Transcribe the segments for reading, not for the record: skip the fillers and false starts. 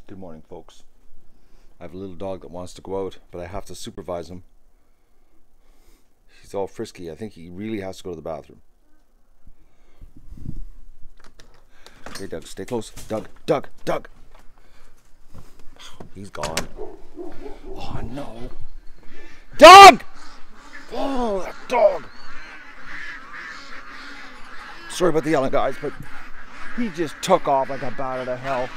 Good morning, folks. I have a little dog that wants to go out, but I have to supervise him. He's all frisky. I think he really has to go to the bathroom. Okay, Doug, stay close. Doug! He's gone. Oh, no. Dog! Oh, that dog! Sorry about the yelling, guys, but he just took off like a bat out of hell.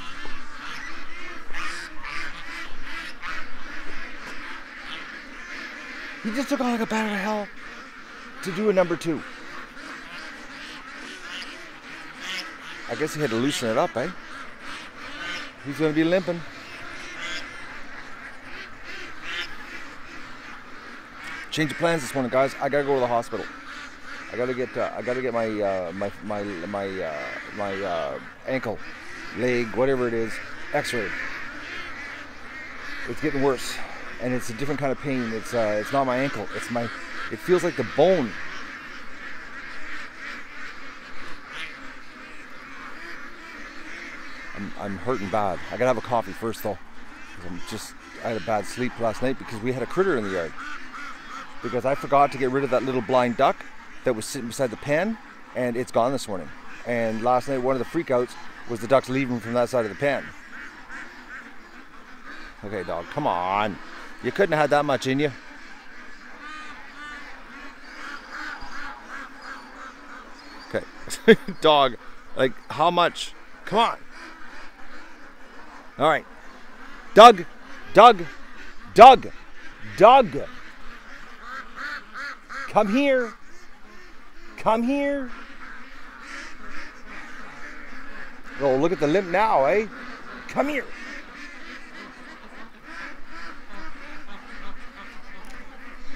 He just took off like a bat out of hell to do a number 2. I guess he had to loosen it up, eh? He's going to be limping. Change of plans this morning, guys. I gotta go to the hospital. I gotta get my ankle, leg, whatever it is, X-ray. It's getting worse, and it's a different kind of pain. It's not my ankle. It feels like the bone. I'm hurting bad. I gotta have a coffee first though. I had a bad sleep last night because we had a critter in the yard. Because I forgot to get rid of that little blind duck that was sitting beside the pen, and it's gone this morning. And last night, one of the freakouts was the ducks leaving from that side of the pen. Okay, dog, come on. You couldn't have had that much in you. Okay, dog, like how much? Come on. All right, Doug. Come here. Oh, look at the limp now, eh? Come here.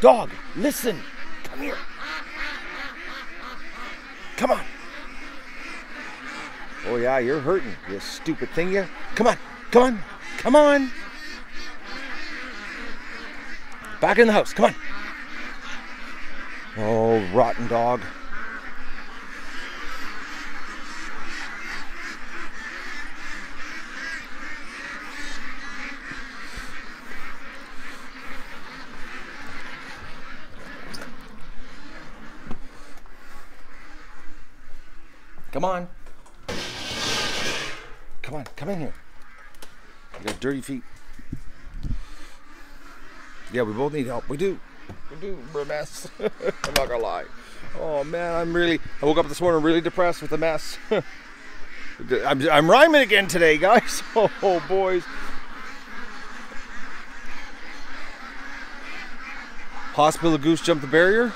Dog, listen. Come here. Come on. Oh yeah, you're hurting, you stupid thing, you. Come on. Back in the house, come on. Oh, rotten dog. Come on. Come in here. You got dirty feet. Yeah, we both need help. We do. We're a mess. I'm not gonna lie. Oh man, I woke up this morning really depressed with the mess. I'm rhyming again today, guys. Oh boys. Hospital goose jumped the barrier.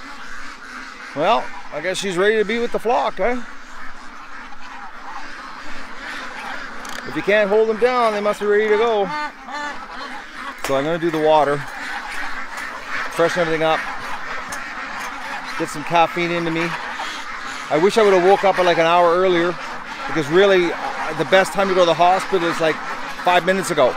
Well, I guess she's ready to be with the flock, eh? If you can't hold them down, they must be ready to go. So I'm gonna do the water. Freshen everything up, get some caffeine into me. I wish I would have woke up at like an hour earlier, because really the best time to go to the hospital is like 5 minutes ago.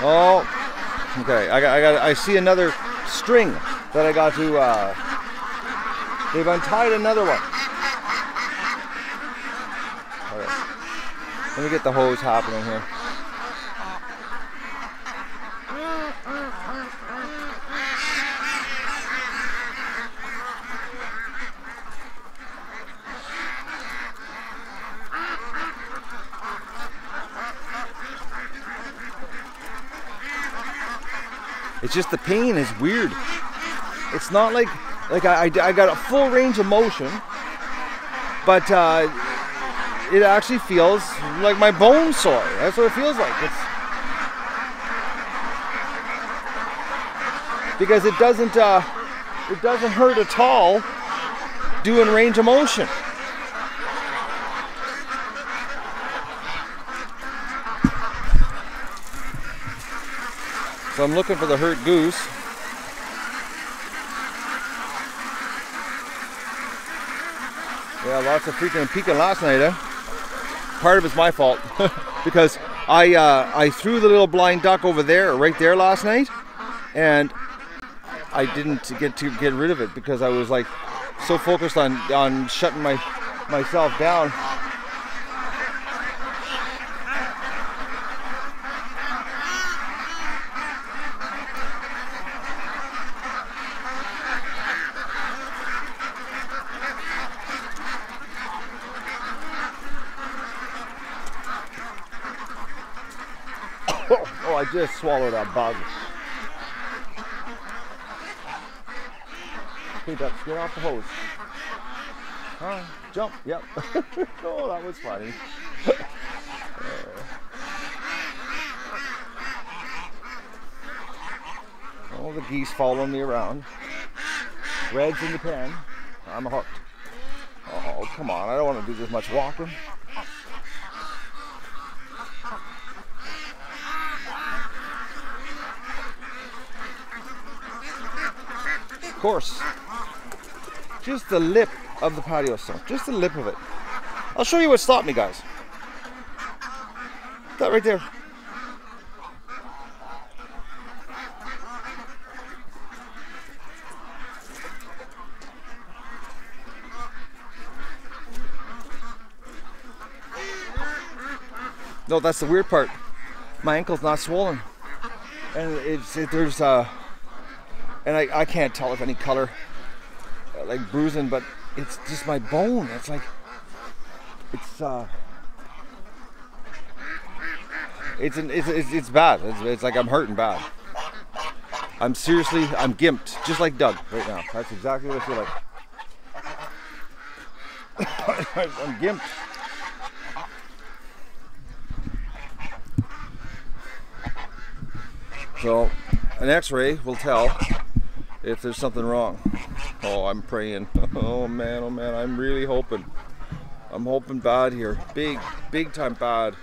Oh, okay. I see another string that I got to. They've untied another one. All right. Let me get the hose happening here. It's just the pain is weird. It's not like I got a full range of motion, but it actually feels like my bone's sore. That's what it feels like. Because it doesn't hurt at all doing range of motion. So I'm looking for the hurt goose. Yeah, lots of freaking peeking last night, eh? Part of it's my fault because I threw the little blind duck over there, right there last night, and I didn't get rid of it because I was like so focused on shutting myself down. Oh, I just swallowed a bug. Okay, ducks, get off the hose. Jump, yep. Oh, that was funny. All the geese following me around. Red's in the pen. I'm hooked. Oh, come on, I don't want to do this much walking. Of course, just the lip of the patio stone, just the lip of it. I'll show you what stopped me, guys. That right there. No, that's the weird part. My ankle's not swollen, and and I can't tell if any color, like bruising, but it's just my bone. It's like, it's bad. It's like I'm hurting bad. I'm gimped, just like Doug right now. That's exactly what I feel like. I'm gimped. So an x-ray will tell if there's something wrong. Oh, I'm praying. Oh man, I'm really hoping. I'm hoping bad here. Big time bad.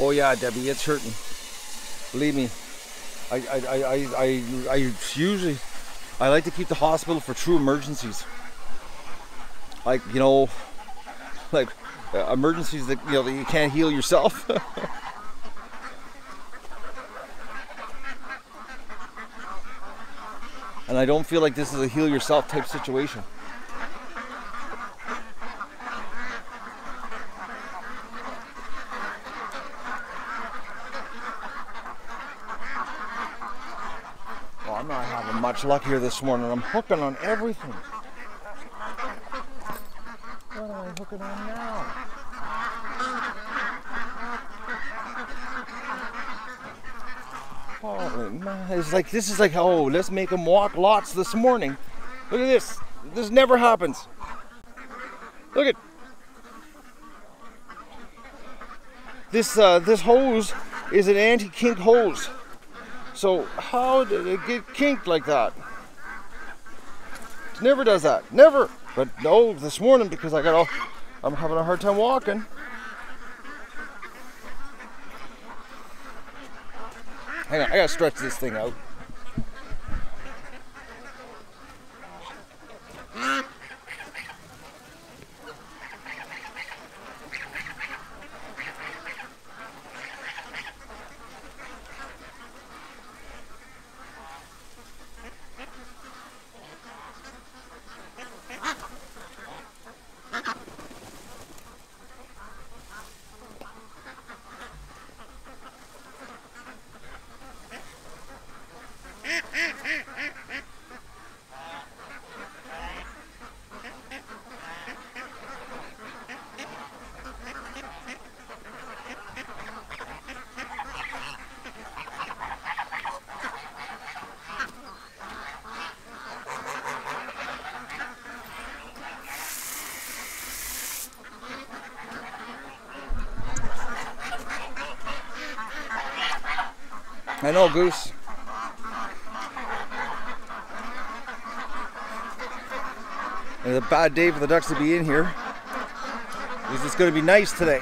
Oh yeah, Debbie, it's hurting. Believe me. I usually like to keep the hospital for true emergencies. Like, you know, like emergencies that, you know, that you can't heal yourself. And I don't feel like this is a heal yourself type situation. Well, I'm not having much luck here this morning. I'm hooking on everything. What am I hooking on now? Holy man, it's like, this is like, oh, let's make them walk lots this morning. Look at this. This never happens. Look at this. This hose is an anti-kink hose. So how did it get kinked like that? It never does that. Never. But no, this morning, because I'm having a hard time walking. Hang on, I gotta stretch this thing out. I know, Goose. It's a bad day for the ducks to be in here. It's going to be nice today.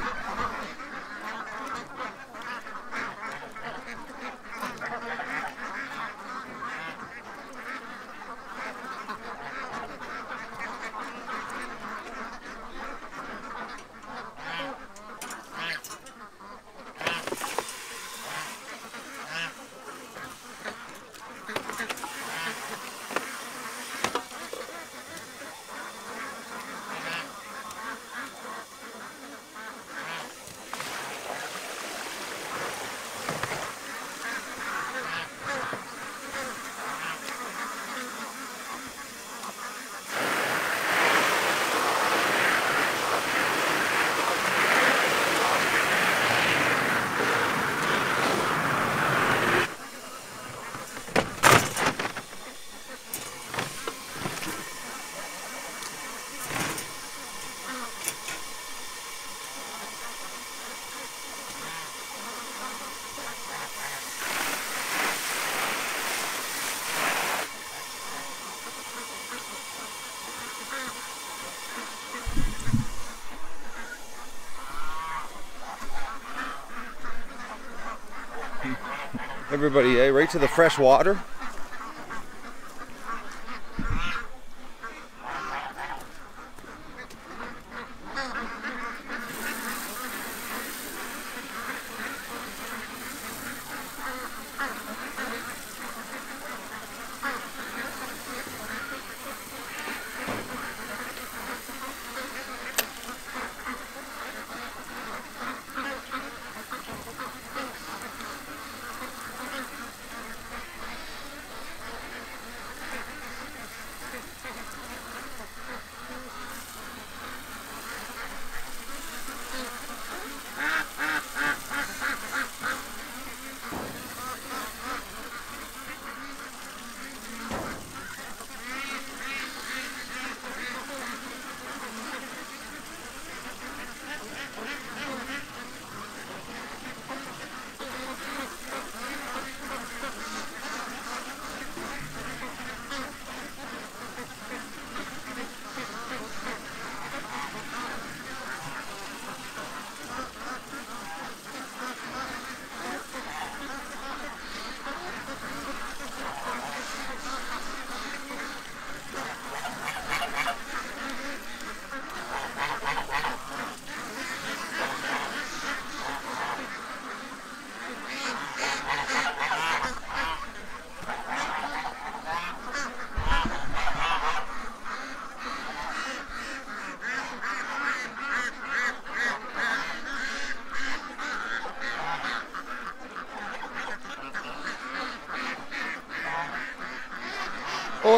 Everybody, right to the fresh water.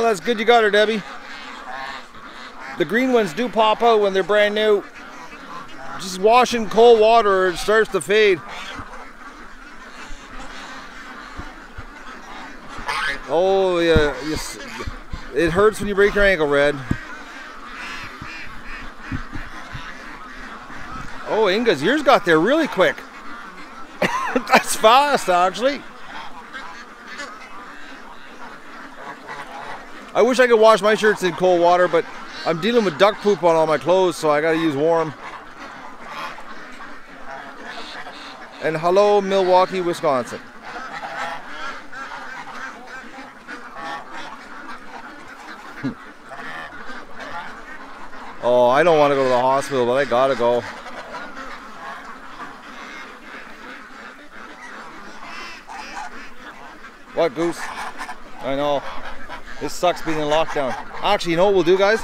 Oh, that's good you got her, Debbie. The green ones do pop out when they're brand new. Just wash in cold water, it starts to fade. Oh, yeah. Yes. It hurts when you break your ankle, Red. Oh, Inga's yours got there really quick. That's fast, actually. I wish I could wash my shirts in cold water, but I'm dealing with duck poop on all my clothes, so I gotta use warm. And hello, Milwaukee, Wisconsin. Oh, I don't want to go to the hospital, but I gotta go. What, Goose? I know. This sucks being in lockdown. Actually, you know what we'll do, guys?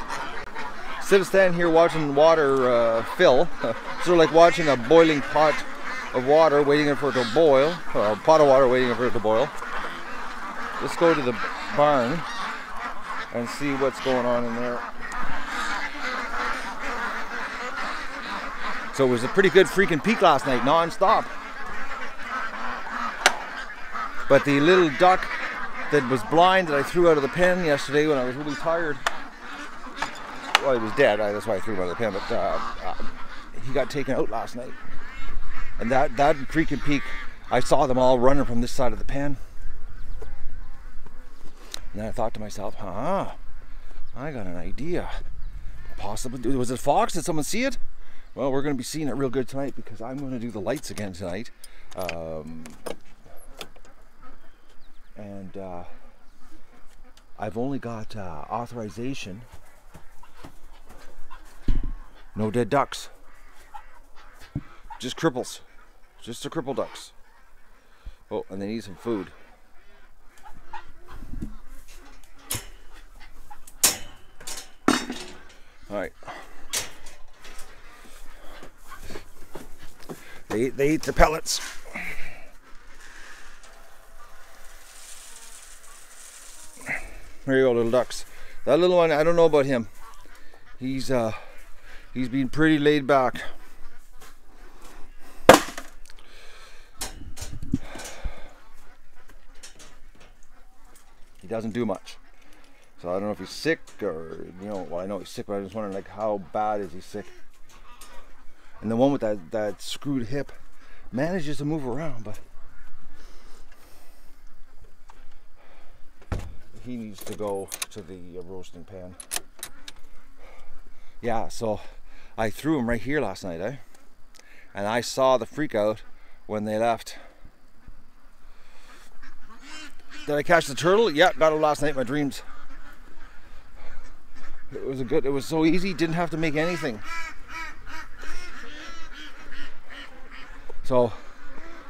Instead of standing here watching water fill, sort of like watching a boiling pot of water waiting for it to boil, or a pot of water waiting for it to boil. Let's go to the barn and see what's going on in there. So it was a pretty good freaking peak last night, non-stop. But the little duck that was blind that I threw out of the pen yesterday when I was really tired, well, he was dead, that's why I threw him out of the pen, but he got taken out last night. And that freaking peak, I saw them all running from this side of the pen. And then I thought to myself, I got an idea. Possibly, was it a fox? Did someone see it? Well, we're going to be seeing it real good tonight because I'm going to do the lights again tonight. And I've only got authorization. No dead ducks. Just cripples. Just the cripple ducks. Oh, and they need some food. Alright. They eat the pellets. There you go, little ducks. That little one, I don't know about him. He's been pretty laid back. He doesn't do much. So I don't know if he's sick or, you know, well, I know he's sick, but I was wondering, like, how bad is he sick? And the one with that screwed hip manages to move around, but he needs to go to the roasting pan. Yeah, so I threw him right here last night, and I saw the freak out when they left. Did I catch the turtle? Yeah, got it last night in my dreams. It was so easy, didn't have to make anything. So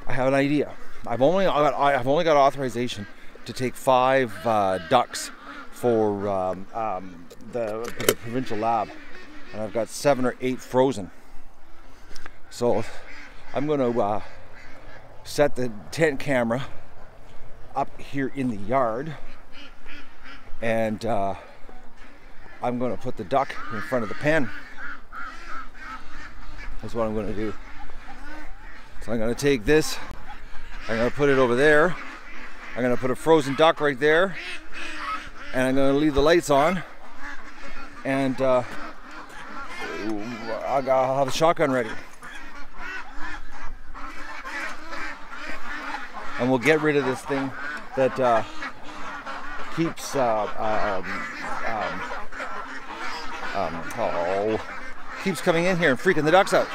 I have an idea. I've only got authorization to take 5 ducks for the provincial lab, and I've got 7 or 8 frozen. So I'm going to set the tent camera up here in the yard, and I'm going to put the duck in front of the pen. That's what I'm going to do. So I'm going to take this, I'm going to put it over there, I'm going to put a frozen duck right there, and I'm going to leave the lights on, and I'll have a shotgun ready. And we'll get rid of this thing that keeps coming in here and freaking the ducks out.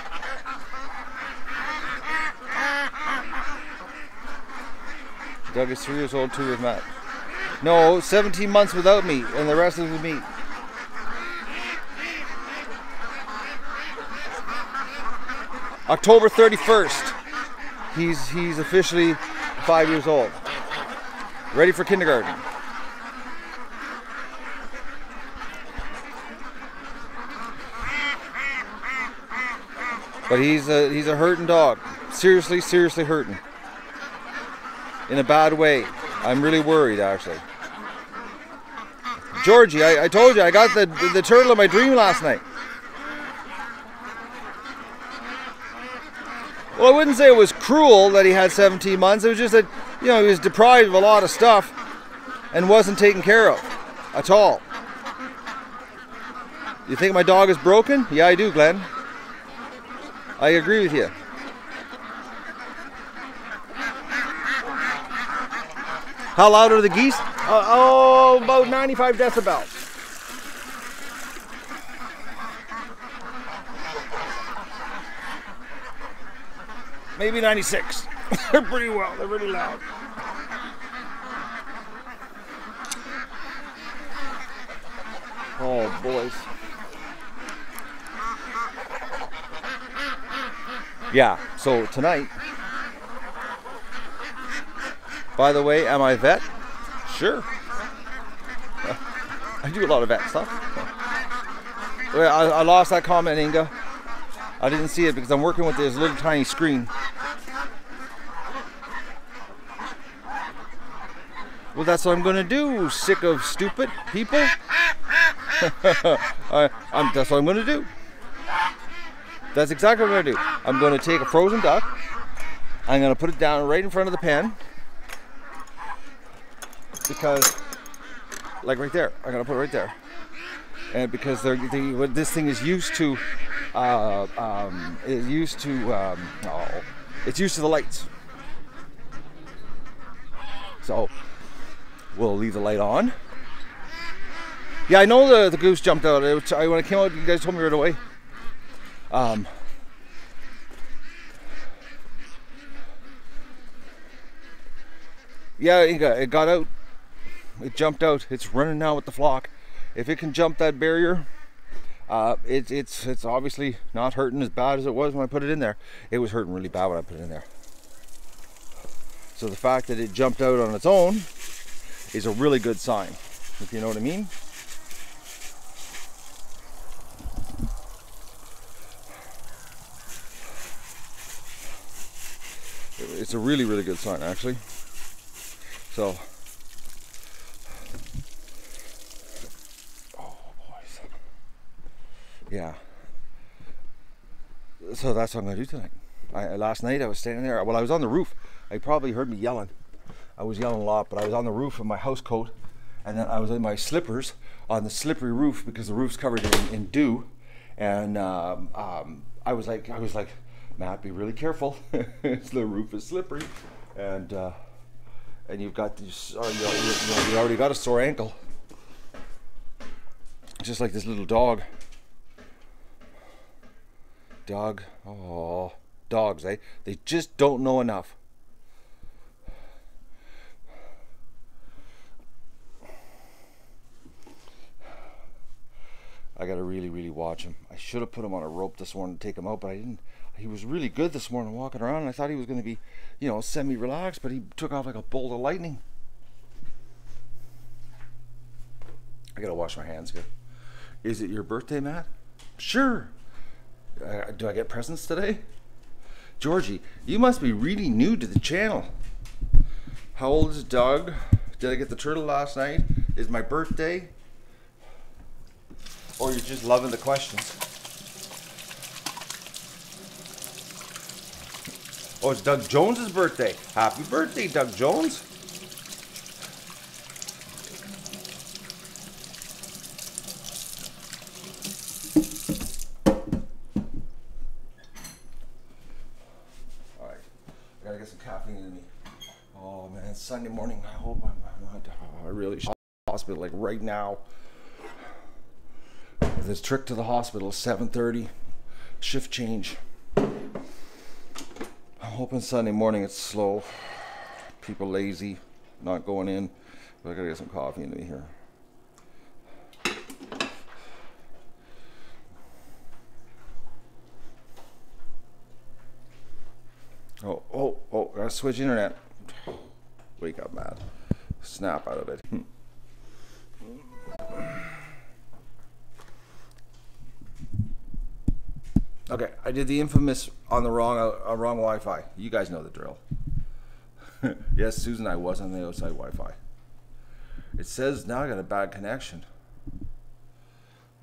Doug is 3 years old, 2 with Matt. No, 17 months without me, and the rest is with me. October 31st, he's officially 5 years old. Ready for kindergarten. But he's a hurting dog. Seriously hurting. In a bad way. I'm really worried, actually. Georgie, I told you I got the turtle in my dream last night. Well, I wouldn't say it was cruel that he had 17 months. It was just that, you know, he was deprived of a lot of stuff and wasn't taken care of at all. You think my dog is broken? Yeah, I do, Glenn. I agree with you. How loud are the geese? About 95 decibels. Maybe 96. They're pretty well. They're really loud. Oh, boys. Yeah, so tonight, by the way, am I a vet? Sure. I do a lot of vet stuff. I lost that comment, Inga. I didn't see it because I'm working with this little tiny screen. Well, that's what I'm going to do, sick of stupid people. That's what I'm going to do. That's exactly what I'm going to do. I'm going to take a frozen duck. I'm going to put it down right in front of the pen. Because, like right there, I'm going to put it right there. And because what this thing is used to, it's used to the lights. So, we'll leave the light on. Yeah, I know the goose jumped out. When it came out, you guys told me right away. Yeah, it got out. It jumped out. It's running now with the flock. If it can jump that barrier, it's obviously not hurting as bad as it was when I put it in there. It was hurting really bad when I put it in there. So the fact that it jumped out on its own is a really good sign, if you know what I mean. It's a really, really good sign, actually. So, oh boys, yeah. So that's what I'm gonna do tonight. Last night I was standing there. Well, I was on the roof. You probably heard me yelling. I was yelling a lot, but I was on the roof in my house coat, and then I was in my slippers on the slippery roof because the roof's covered in dew. And I was like, Matt, be really careful. The roof is slippery, and you've got these. You already got a sore ankle, just like this little dog. Oh, dogs, eh? They just don't know enough. I gotta really, really watch him. I should have put him on a rope this morning to take him out, but I didn't. He was really good this morning walking around, and I thought he was going to be, you know, semi-relaxed, but he took off like a bolt of lightning. I gotta wash my hands here. Is it your birthday, Matt? Sure. Do I get presents today? Georgie, you must be really new to the channel. How old is Doug? Did I get the turtle last night? Is my birthday? Or you're just loving the questions? Oh, it's Doug Jones's birthday. Happy birthday, Doug Jones. All right, I gotta get some caffeine in me. Oh man, it's Sunday morning. I hope I'm not. I really should go to the hospital like right now. This trip to the hospital is 7:30. Shift change. I'm hoping Sunday morning it's slow. People lazy, not going in. But I gotta get some coffee into me here. Oh, gotta switch internet. Wake up, Matt. Snap out of it. Okay, I did the infamous on the wrong Wi-Fi. You guys know the drill. Yes, Susan, I was on the outside Wi-Fi. It says now I got a bad connection.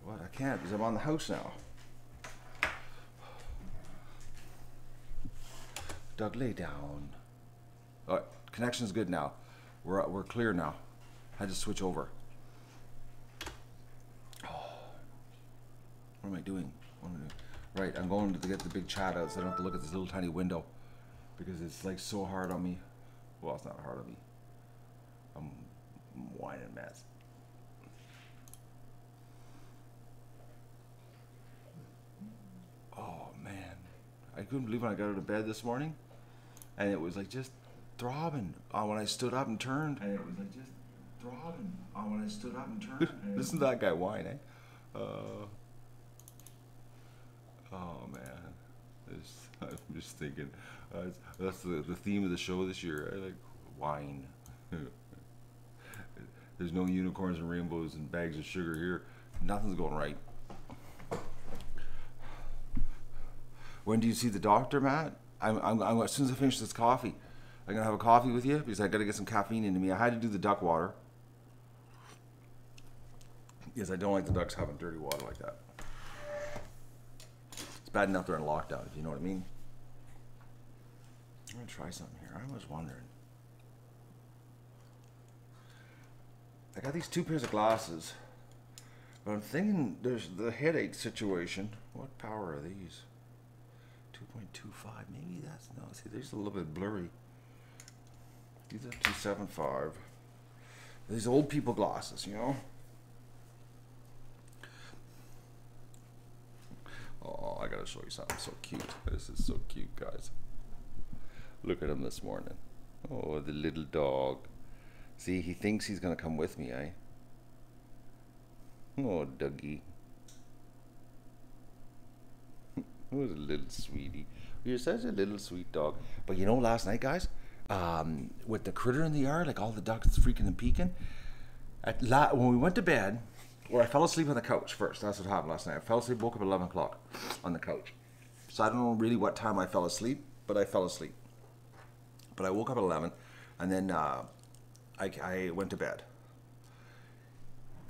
What? I can't because I'm on the house now. Doug, lay down. All right, connection's good now. We're clear now. I had to switch over. Oh. What am I doing? Right, I'm going to get the big chat out so I don't have to look at this little tiny window because it's like so hard on me. Well, it's not hard on me. I'm whining mess. Oh man, I couldn't believe when I got out of bed this morning, and it was like just throbbing when I stood up and turned. Listen to that guy whine, eh? Oh man, I'm just thinking that's the theme of the show this year. I like wine. There's no unicorns and rainbows and bags of sugar here. Nothing's going right. When do you see the doctor, Matt? I'm as soon as I finish this coffee, I'm gonna have a coffee with you because I gotta get some caffeine into me. I had to do the duck water. Yes, I don't like the ducks having dirty water like that. It's bad enough they're in lockdown, if you know what I mean. I'm gonna try something here. I was wondering. I got these 2 pairs of glasses, but I'm thinking there's the headache situation. What power are these? 2.25, maybe that's, no, see, they're just a little bit blurry. These are 2.75. These old people glasses, you know? Oh, I gotta show you something so cute. This is so cute, guys. Look at him this morning. Oh, the little dog. See, he thinks he's gonna come with me, eh? Oh, Dougie. Who's a little sweetie? You're such a little sweet dog. But you know, last night, guys, with the critter in the yard, like all the ducks freaking and peeking, when we went to bed, or I fell asleep on the couch first. That's what happened last night. I fell asleep, woke up at 11 o'clock on the couch. So I don't know really what time I fell asleep, but I fell asleep. But I woke up at 11, and then I went to bed.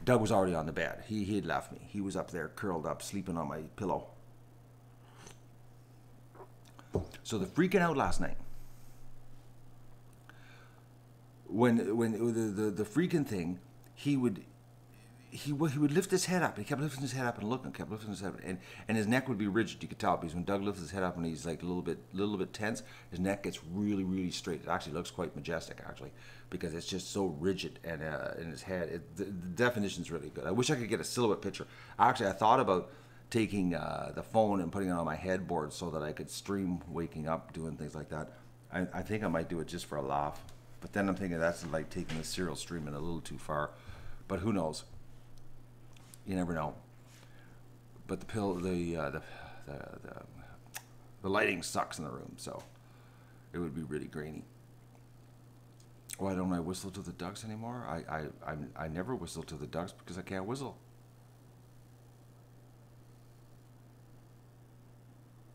Doug was already on the bed. He had left me. He was up there, curled up, sleeping on my pillow. So the freaking out last night. When the freaking thing, he would lift his head up. He kept lifting his head up and looking, kept lifting his head up, and his neck would be rigid. You could tell because when Doug lifts his head up and he's like a little bit tense, his neck gets really, really straight. It actually looks quite majestic, actually, because it's just so rigid and in his head. The definition's really good. I wish I could get a silhouette picture. Actually, I thought about taking the phone and putting it on my headboard so that I could stream waking up, doing things like that. I think I might do it just for a laugh. But then I'm thinking that's like taking the serial streaming a little too far. But who knows? You never know. But the lighting sucks in the room, so it would be really grainy. Why don't I whistle to the ducks anymore? I never whistle to the ducks because I can't whistle.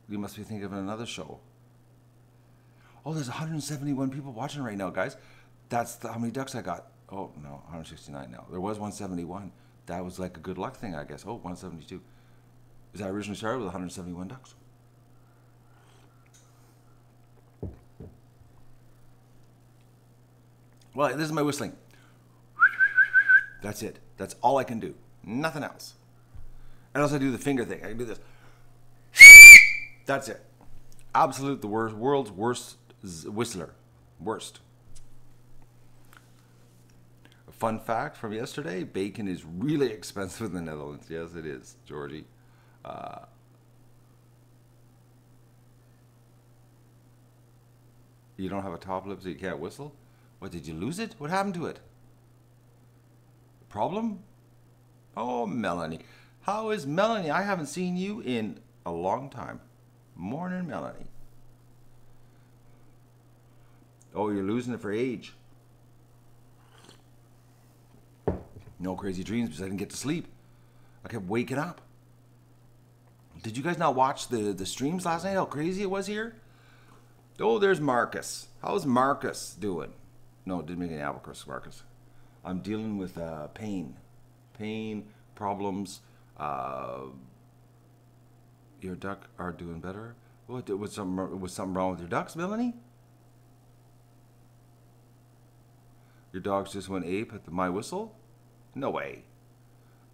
You must be thinking of another show. Oh, there's 171 people watching right now, guys. That's how many ducks I got. Oh, no, 169 now. There was 171. That was like a good luck thing, I guess. Oh, 172. Because I originally started with 171 ducks. Well, this is my whistling. That's it. That's all I can do. Nothing else. And also I do the finger thing. I can do this. That's it. Absolute the world's worst whistler. Worst. A fun fact from yesterday, bacon is really expensive in the Netherlands. Yes, it is, Georgie. You don't have a top lip so you can't whistle? What, did you lose it? What happened to it? Problem? Oh, Melanie. How is Melanie? I haven't seen you in a long time. Morning, Melanie. Oh, you're losing it for age. No crazy dreams because I didn't get to sleep. I kept waking up. Did you guys not watch the streams last night? How crazy it was here? Oh, there's Marcus. How's Marcus doing? No, didn't make any Albuquerque, Marcus. I'm dealing with pain, problems, Uh, your duck are doing better. What was something wrong with your ducks, Melanie? Your dogs just went ape at my whistle? No way.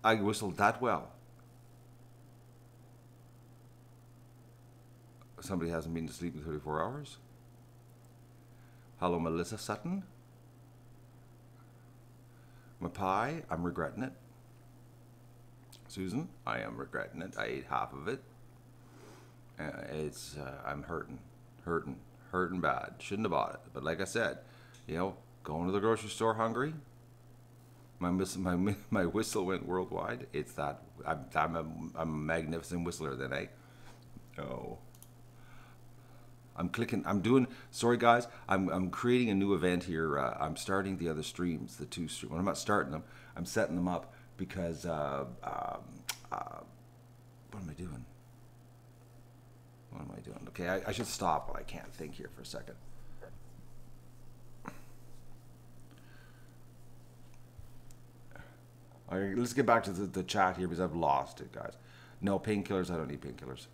I whistled that well. Somebody hasn't been to sleep in 34 hours? Hello, Melissa Sutton. Mapai, I'm regretting it. Susan, I am regretting it. I ate half of it. I'm hurting bad. Shouldn't have bought it. But like I said, you know, going to the grocery store hungry. My whistle went worldwide. It's that I'm a magnificent whistler then, eh? Oh. I'm clicking. I'm doing. Sorry, guys. I'm creating a new event here. I'm starting the other streams, the two streams. Well, I'm not starting them. I'm setting them up because. What am I doing? What am I doing? Okay, I should stop, but I can't think here for a second. All right, let's get back to the chat here because I've lost it, guys. No, painkillers. I don't need painkillers.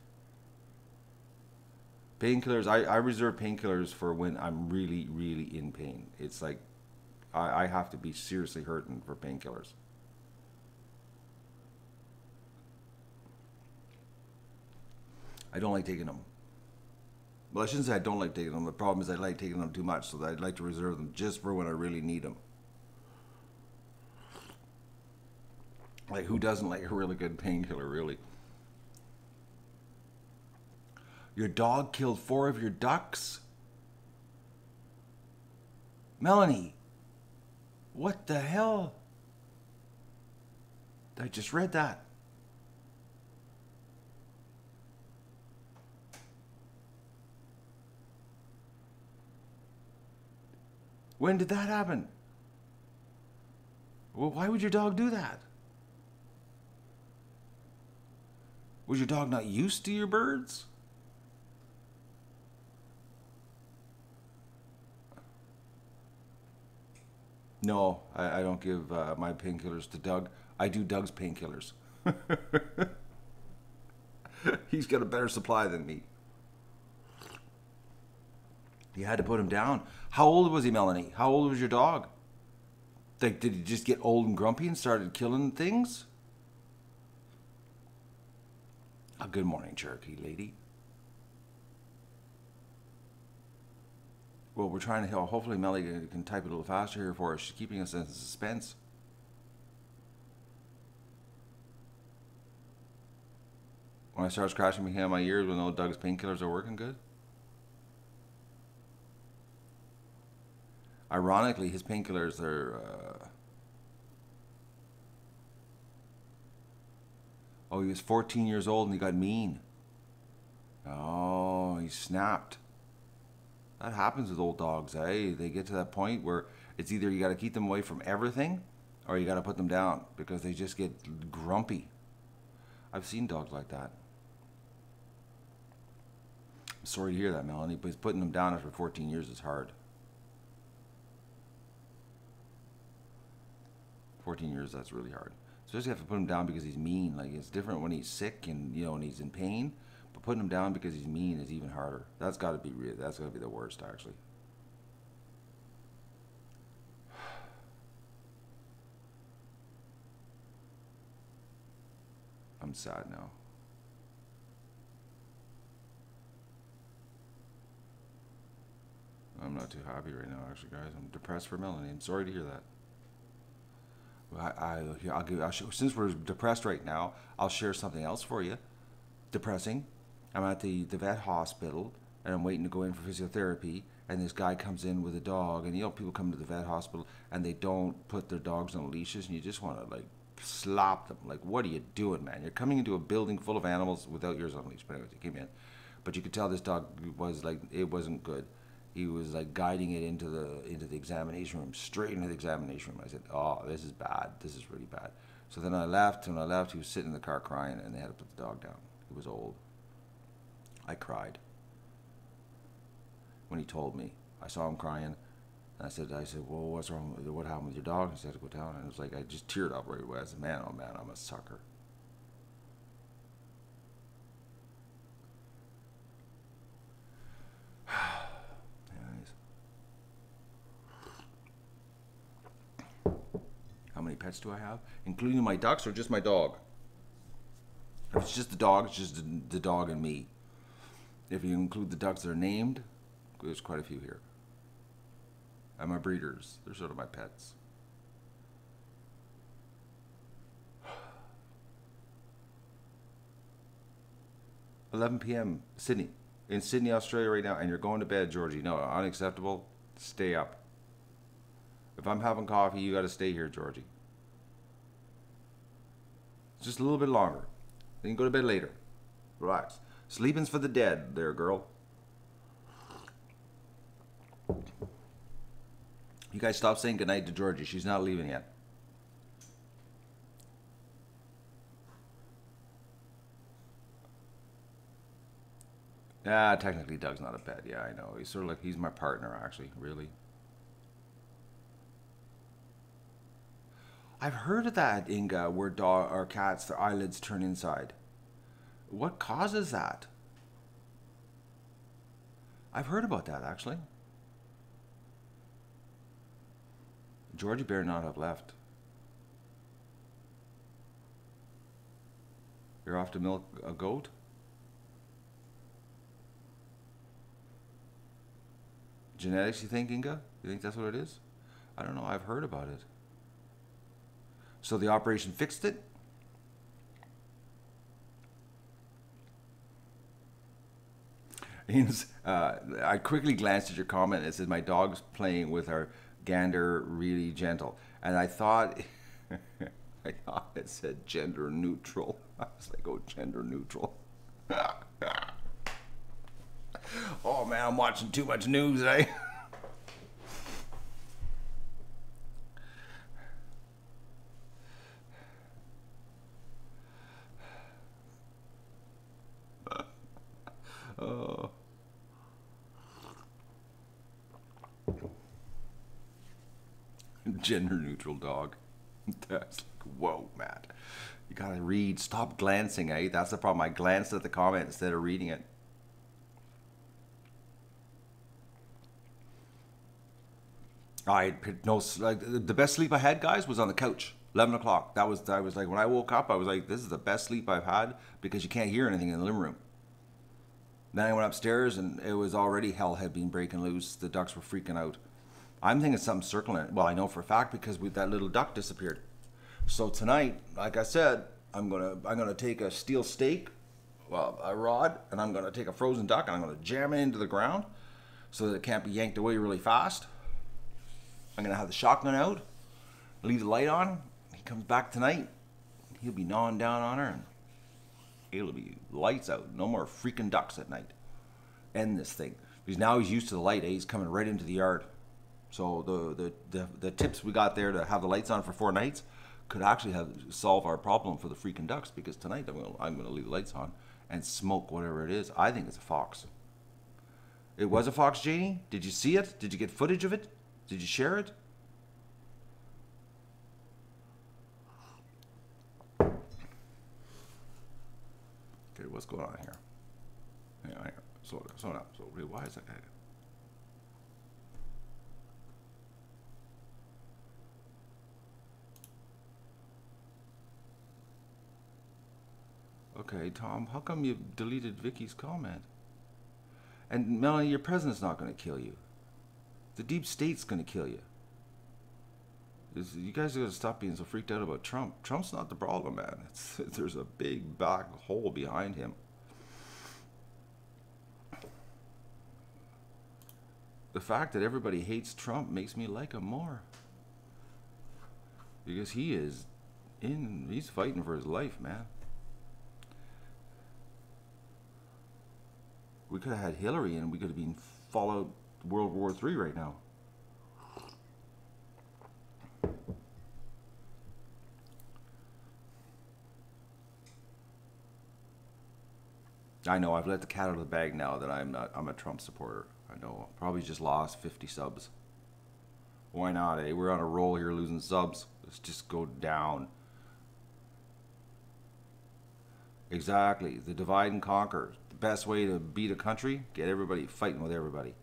Painkillers, I reserve painkillers for when I'm really, really in pain. It's like I have to be seriously hurting for painkillers. I don't like taking them. Well, I shouldn't say I don't like taking them. The problem is I like taking them too much, so that I'd like to reserve them just for when I really need them. Like, who doesn't like a really good painkiller, really? Your dog killed 4 of your ducks? Melanie, what the hell? I just read that. When did that happen? Well, why would your dog do that? Was your dog not used to your birds? No, I don't give my painkillers to Doug. I do Doug's painkillers. He's got a better supply than me. You had to put him down. How old was he, Melanie? How old was your dog? Like, did he just get old and grumpy and started killing things? Oh, good morning, Cherokee lady. Well, we're trying to, hopefully Melly can type it a little faster here for us. She's keeping us in suspense. When I start scratching behind my ears when old Doug's painkillers are working good. Ironically, his painkillers are... Oh, he was 14 years old and he got mean. Oh, he snapped. That happens with old dogs, eh? They get to that point where it's either you got to keep them away from everything or you got to put them down because they just get grumpy. I've seen dogs like that. I'm sorry to hear that, Melanie, but putting them down after 14 years is hard. 14 years, that's really hard. Especially if you have to put him down because he's mean. Like, it's different when he's sick and, you know, and he's in pain. But putting him down because he's mean is even harder. That's got to be real. That's got to be the worst, actually. I'm sad now. I'm not too happy right now, actually, guys. I'm depressed for Melanie. I'm sorry to hear that. Since we're depressed right now, I'll share something else for you. Depressing. I'm at the vet hospital and I'm waiting to go in for physiotherapy, and this guy comes in with a dog, and you know, people come to the vet hospital and they don't put their dogs on leashes, and you just want to like slap them. Like, what are you doing, man? You're coming into a building full of animals without yours on leash. But anyways, he came in, but you could tell this dog was like, it wasn't good. He was like guiding it into the examination room, straight into the examination room. I said, "Oh, this is bad. This is really bad." So then I left. When I left, he was sitting in the car crying, and they had to put the dog down. He was old. I cried when he told me. I saw him crying, and I said, "Well, what's wrong? What happened with your dog?" He said, "To go down." And it was like I just teared up right away. I said, "Man, oh man, I'm a sucker." pets do I have? Including my ducks or just my dog? If it's just the dog, it's just the dog and me. If you include the ducks that are named, there's quite a few here. And my breeders, they're sort of my pets. 11 p.m. Sydney. In Sydney, Australia right now, and you're going to bed, Georgie. No, unacceptable. Stay up. If I'm having coffee, you got to stay here, Georgie. Just a little bit longer. Then you can go to bed later. Relax. Sleeping's for the dead there, girl. You guys stop saying goodnight to Georgie. She's not leaving yet. Yeah, technically Doug's not a pet. Yeah, I know. He's sort of like, he's my partner, actually, really. I've heard of that, Inga, where dog or cats, their eyelids turn inside. What causes that? I've heard about that, actually. Georgie better not have left. You're off to milk a goat? Genetics, you think, Inga? You think that's what it is? I don't know. I've heard about it. So the operation fixed it? I quickly glanced at your comment. It said, my dog's playing with our gander really gentle. And I thought, I thought it said gender neutral. I was like, oh, gender neutral. Oh man, I'm watching too much news, eh? Oh. Gender neutral dog. That's like, whoa, Matt. You gotta read. Stop glancing, eh? That's the problem. I glanced at the comment instead of reading it. I no, like the best sleep I had, guys, was on the couch. 11 o'clock. I was like, when I woke up, I was like, this is the best sleep I've had because you can't hear anything in the living room. Then I went upstairs and it was already hell had been breaking loose. The ducks were freaking out. I'm thinking something circling it. Well, I know for a fact because that little duck disappeared. So tonight, like I said, I'm gonna take a steel stake, well, a rod, and I'm gonna take a frozen duck and I'm gonna jam it into the ground so that it can't be yanked away really fast. I'm gonna have the shotgun out, leave the light on. He comes back tonight, he'll be gnawing down on her, and it'll be lights out. No more freaking ducks at night. End this thing. Because now he's used to the light. He's coming right into the yard. So the tips we got there to have the lights on for 4 nights could actually solve our problem for the freaking ducks. Because tonight I'm gonna leave the lights on and smoke whatever it is. I think it's a fox. It was a fox, Janie. Did you see it? Did you get footage of it? Did you share it? Okay, what's going on here? Hang on. Slow down. So why is that? Okay, Tom, how come you deleted Vicky's comment? And Melanie, your president's not going to kill you. The deep state's going to kill you. You guys are going to stop being so freaked out about Trump. Trump's not the problem, man. There's a big black hole behind him. The fact that everybody hates Trump makes me like him more. Because he's fighting for his life, man. We could have had Hillary and we could have been followed World War III right now. I know, I've let the cat out of the bag now that I'm a Trump supporter. I know, probably just lost 50 subs. Why not, eh? We're on a roll here losing subs. Let's just go down. Exactly, the divide and conquer. The best way to beat a country, get everybody fighting with everybody.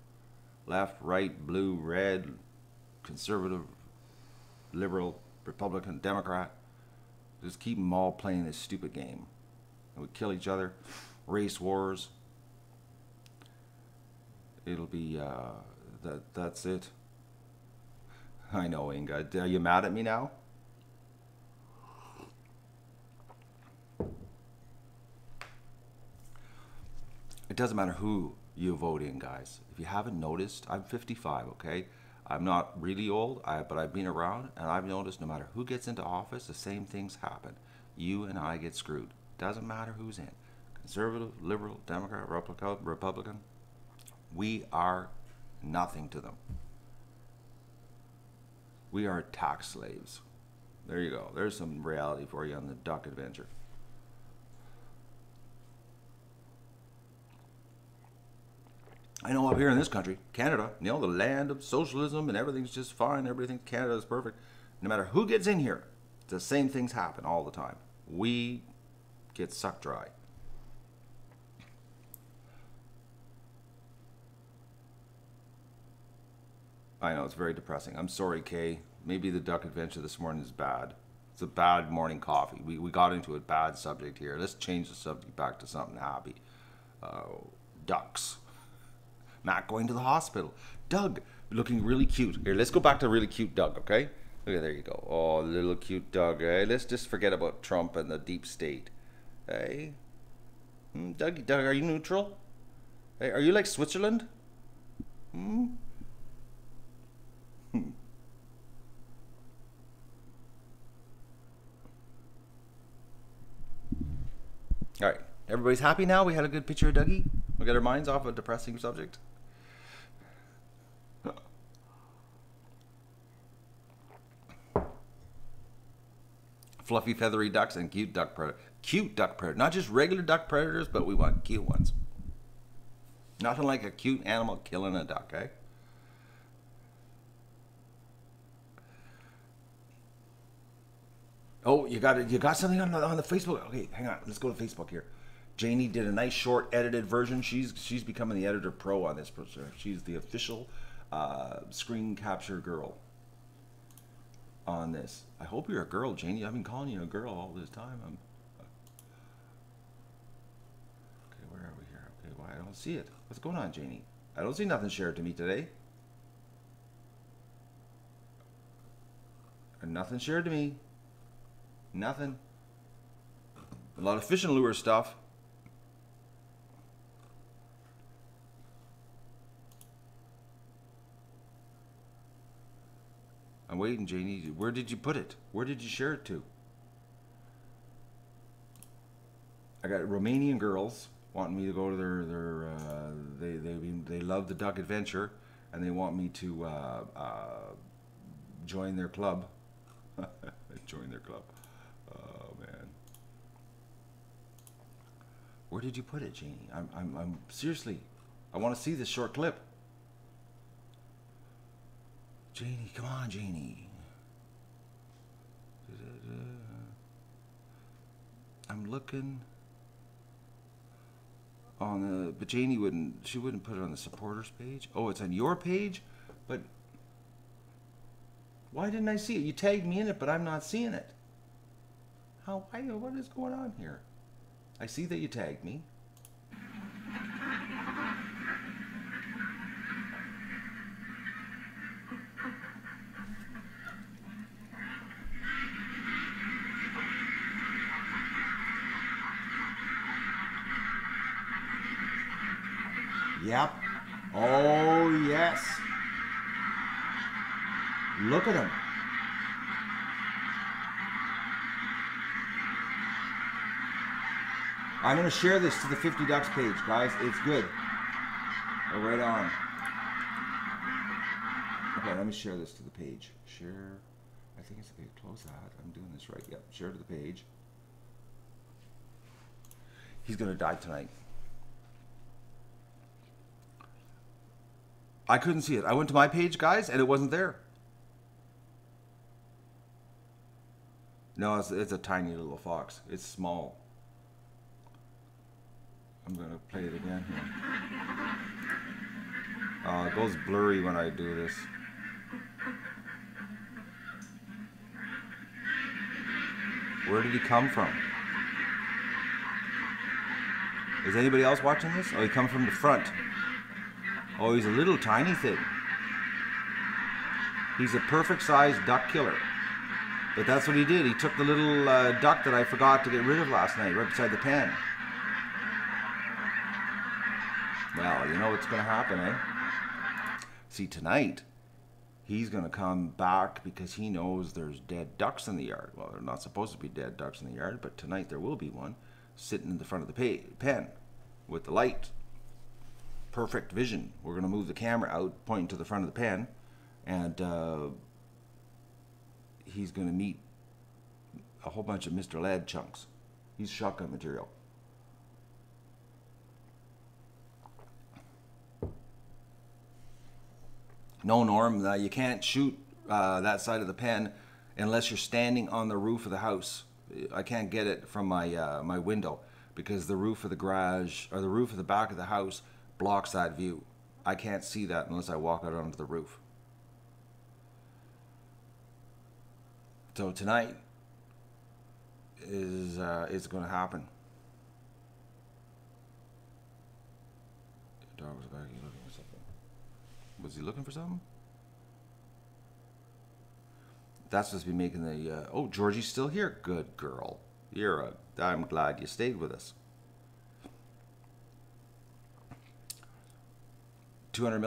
Left, right, blue, red, conservative, liberal, Republican, Democrat. Just keep them all playing this stupid game. And we kill each other. Race wars. It'll be, that's it. I know, Inga. Are you mad at me now? It doesn't matter who you vote in, guys. If you haven't noticed, I'm 55, okay? I'm not really old, but I've been around, and I've noticed no matter who gets into office, the same things happen. You and I get screwed. Doesn't matter who's in. Conservative, liberal, Democrat, Republican. We are nothing to them. We are tax slaves. There you go. There's some reality for you on the duck adventure. I know up here in this country, Canada, you know, the land of socialism and everything's just fine. Everything, Canada is perfect. No matter who gets in here, the same things happen all the time. We get sucked dry. I know, it's very depressing. I'm sorry, Kay. Maybe the duck adventure this morning is bad. It's a bad morning coffee. We got into a bad subject here. Let's change the subject back to something happy. Ducks. Matt going to the hospital. Doug looking really cute. Here, let's go back to really cute Doug, okay? Okay, there you go. Oh, little cute Doug. Hey, let's just forget about Trump and the deep state. Hey, Doug, are you neutral? Hey, are you like Switzerland? All right, everybody's happy now. We had a good picture of Dougie. We got our minds off a depressing subject. Fluffy, feathery ducks and cute duck predator. Cute duck predator. Not just regular duck predators, but we want cute ones. Nothing like a cute animal killing a duck, eh? Oh, you got something on the Facebook. Okay, hang on. Let's go to Facebook here. Janie did a nice short edited version. She's becoming the editor pro on this. She's the official screen capture girl on this. I hope you're a girl, Janie. I've been calling you a girl all this time. Okay, where are we here? Okay, why I don't see it? What's going on, Janie? I don't see nothing shared to me today. And nothing shared to me. Nothing. A lot of fishing lure stuff. I'm waiting, Janie. Where did you put it? Where did you share it to? I got Romanian girls wanting me to go to they love the duck adventure, and they want me to join their club. Join their club. Oh man. Where did you put it, Janie? I'm seriously. I want to see this short clip. Janie, come on, Janie. I'm looking on the, but Janie wouldn't put it on the supporters page. Oh, it's on your page, but why didn't I see it? You tagged me in it, but I'm not seeing it. How? Why? What is going on here? I see that you tagged me. Yep. Oh, yes. Look at him. I'm going to share this to the 50 Ducks page, guys. It's good. Oh, right on. Okay, let me share this to the page. Share. I think it's okay. Close that. I'm doing this right. Yep. Share to the page. He's going to die tonight. I couldn't see it. I went to my page, guys, and it wasn't there. No, it's a tiny little fox. It's small. I'm going to play it again here. It goes blurry when I do this. Where did he come from? Is anybody else watching this? Oh, he comes from the front. Oh, he's a little tiny thing. He's a perfect sized duck killer. But that's what he did. He took the little duck that I forgot to get rid of last night, right beside the pen. Well, you know what's going to happen, eh? See, tonight, he's going to come back because he knows there's dead ducks in the yard. Well, they're not supposed to be dead ducks in the yard, but tonight there will be one sitting in the front of the pen with the light. Perfect vision. We're going to move the camera out, pointing to the front of the pen, and he's going to meet a whole bunch of Mr. Ladd chunks. He's shotgun material. No, Norm, you can't shoot that side of the pen unless you're standing on the roof of the house. I can't get it from my my window because the roof of the garage or the roof of the back of the house blocks that view. I can't see that unless I walk out onto the roof. So tonight is going to happen. The dog was back. He looking for something. Was he looking for something? That's supposed to be making the. Oh, Georgie's still here. Good girl. I'm glad you stayed with us. 2,000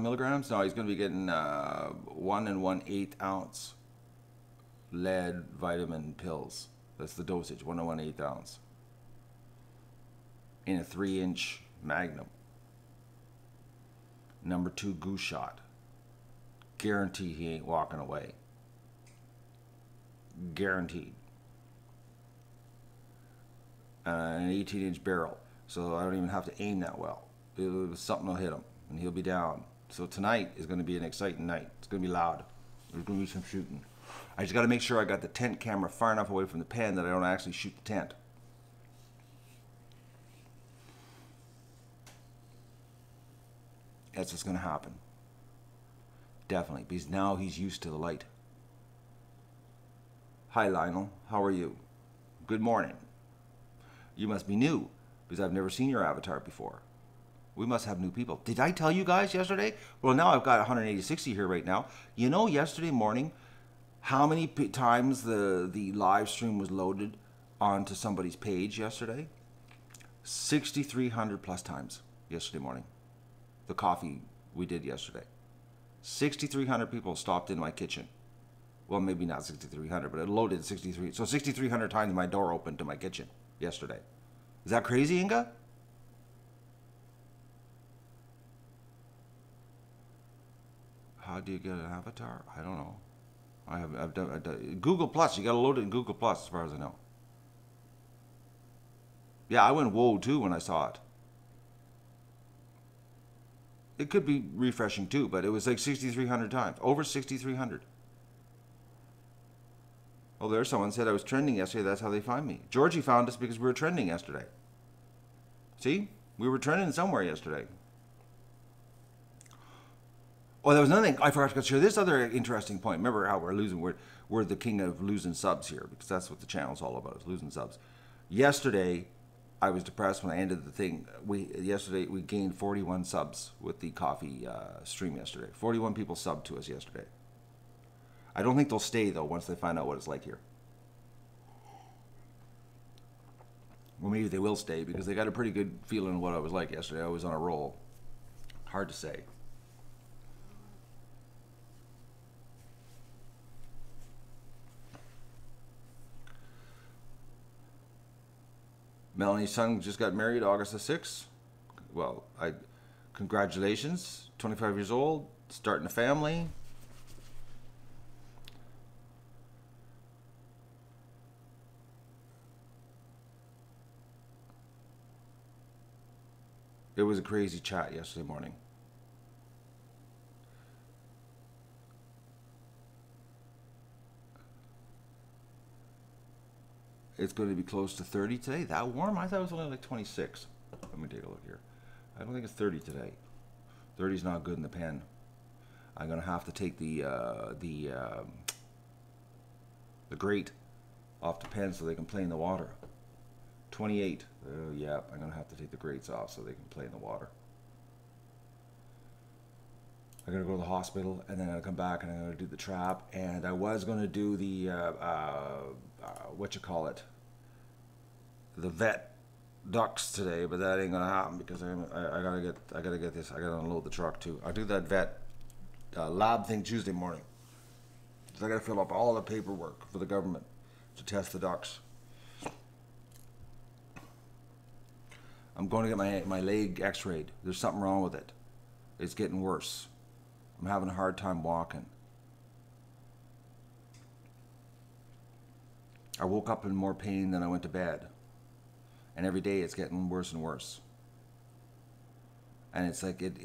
milligrams. No, he's going to be getting 1 1/8 ounce lead vitamin pills. That's the dosage. 1 1/8 ounce in a 3-inch Magnum. Number 2 goose shot. Guarantee he ain't walking away. Guaranteed. An 18-inch barrel, so I don't even have to aim that well. Something will hit him, and he'll be down. So tonight is going to be an exciting night. It's going to be loud. There's going to be some shooting. I just got to make sure I got the tent camera far enough away from the pen that I don't actually shoot the tent. That's what's going to happen. Definitely, because now he's used to the light. Hi, Lionel. How are you? Good morning. You must be new, because I've never seen your avatar before. We must have new people. Did I tell you guys yesterday? Well, now I've got 18060 here right now. You know, yesterday morning, how many times the live stream was loaded onto somebody's page yesterday? 6,300 plus times yesterday morning. The coffee we did yesterday. 6,300 people stopped in my kitchen. Well, maybe not 6,300, but it loaded 63. So 6,300 times my door opened to my kitchen yesterday. Is that crazy, Inga? How do you get an avatar? I don't know. I've done Google Plus. You got to load it in Google Plus, as far as I know. Yeah, I went whoa too when I saw it. It could be refreshing too, but it was like 6,300 times. Over 6,300. Oh, there's someone said I was trending yesterday. That's how they find me. Georgie found us because we were trending yesterday. See? We were trending somewhere yesterday. Oh, there was another thing I forgot to share. This other interesting point. Remember how we're the king of losing subs here, because that's what the channel's all about, is losing subs. Yesterday, I was depressed when I ended the thing. Yesterday we gained 41 subs with the coffee stream yesterday. 41 people subbed to us yesterday. I don't think they'll stay though once they find out what it's like here. Well, maybe they will stay because they got a pretty good feeling of what I was like yesterday. I was on a roll. Hard to say. Melanie's son just got married August the 6th. Well, congratulations. 25 years old, starting a family. It was a crazy chat yesterday morning. It's going to be close to 30 today. That warm? I thought it was only like 26. Let me take a look here. I don't think it's 30 today. 30 is not good in the pen. I'm going to have to take the grate off the pen so they can play in the water. 28. Oh, yeah, I'm going to have to take the grates off so they can play in the water. I'm going to go to the hospital, and then I'm going to come back and I'm going to do the trap. And I was going to do the, the vet ducks today, but that ain't going to happen because I gotta get this. I got to unload the truck too. I'll do that vet lab thing Tuesday morning. So I got to fill up all the paperwork for the government to test the ducks. I'm going to get my leg x-rayed. There's something wrong with it. It's getting worse. I'm having a hard time walking. I woke up in more pain than I went to bed. And every day it's getting worse and worse. And it's like it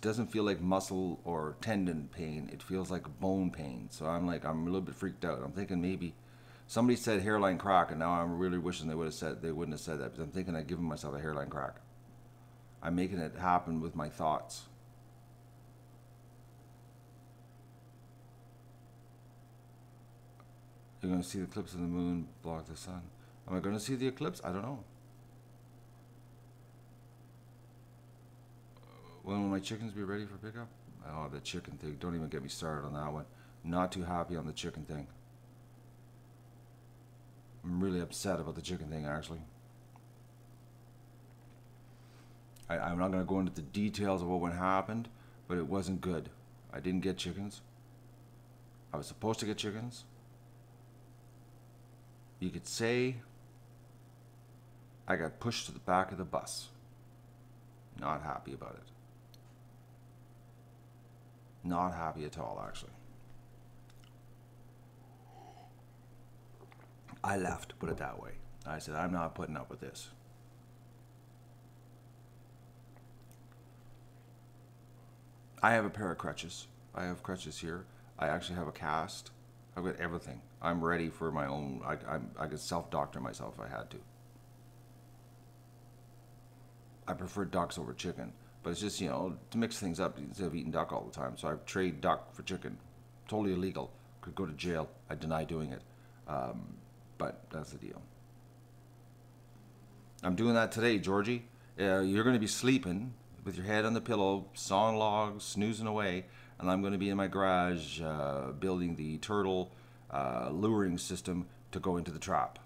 doesn't feel like muscle or tendon pain. It feels like bone pain. So I'm a little bit freaked out. I'm thinking maybe somebody said hairline crack, and now I'm really wishing they wouldn't have said that, because I'm thinking I've given myself a hairline crack. I'm making it happen with my thoughts. You're going to see the eclipse of the moon block the sun. Am I going to see the eclipse? I don't know. When will my chickens be ready for pickup? Oh, the chicken thing. Don't even get me started on that one. Not too happy on the chicken thing. I'm really upset about the chicken thing, actually. I'm not going to go into the details of what happened, but it wasn't good. I didn't get chickens. I was supposed to get chickens. You could say I got pushed to the back of the bus. Not happy about it. Not happy at all, actually. I left, put it that way. I said, I'm not putting up with this. I have a pair of crutches. I have crutches here. I actually have a cast. I've got everything. I'm ready for my own. I could self-doctor myself if I had to. I prefer ducks over chicken, but it's just, to mix things up instead of eating duck all the time. So I trade duck for chicken. Totally illegal. Could go to jail. I deny doing it. But that's the deal. I'm doing that today, Georgie. You're going to be sleeping with your head on the pillow, sawing logs, snoozing away, and I'm going to be in my garage building the turtle luring system to go into the trap.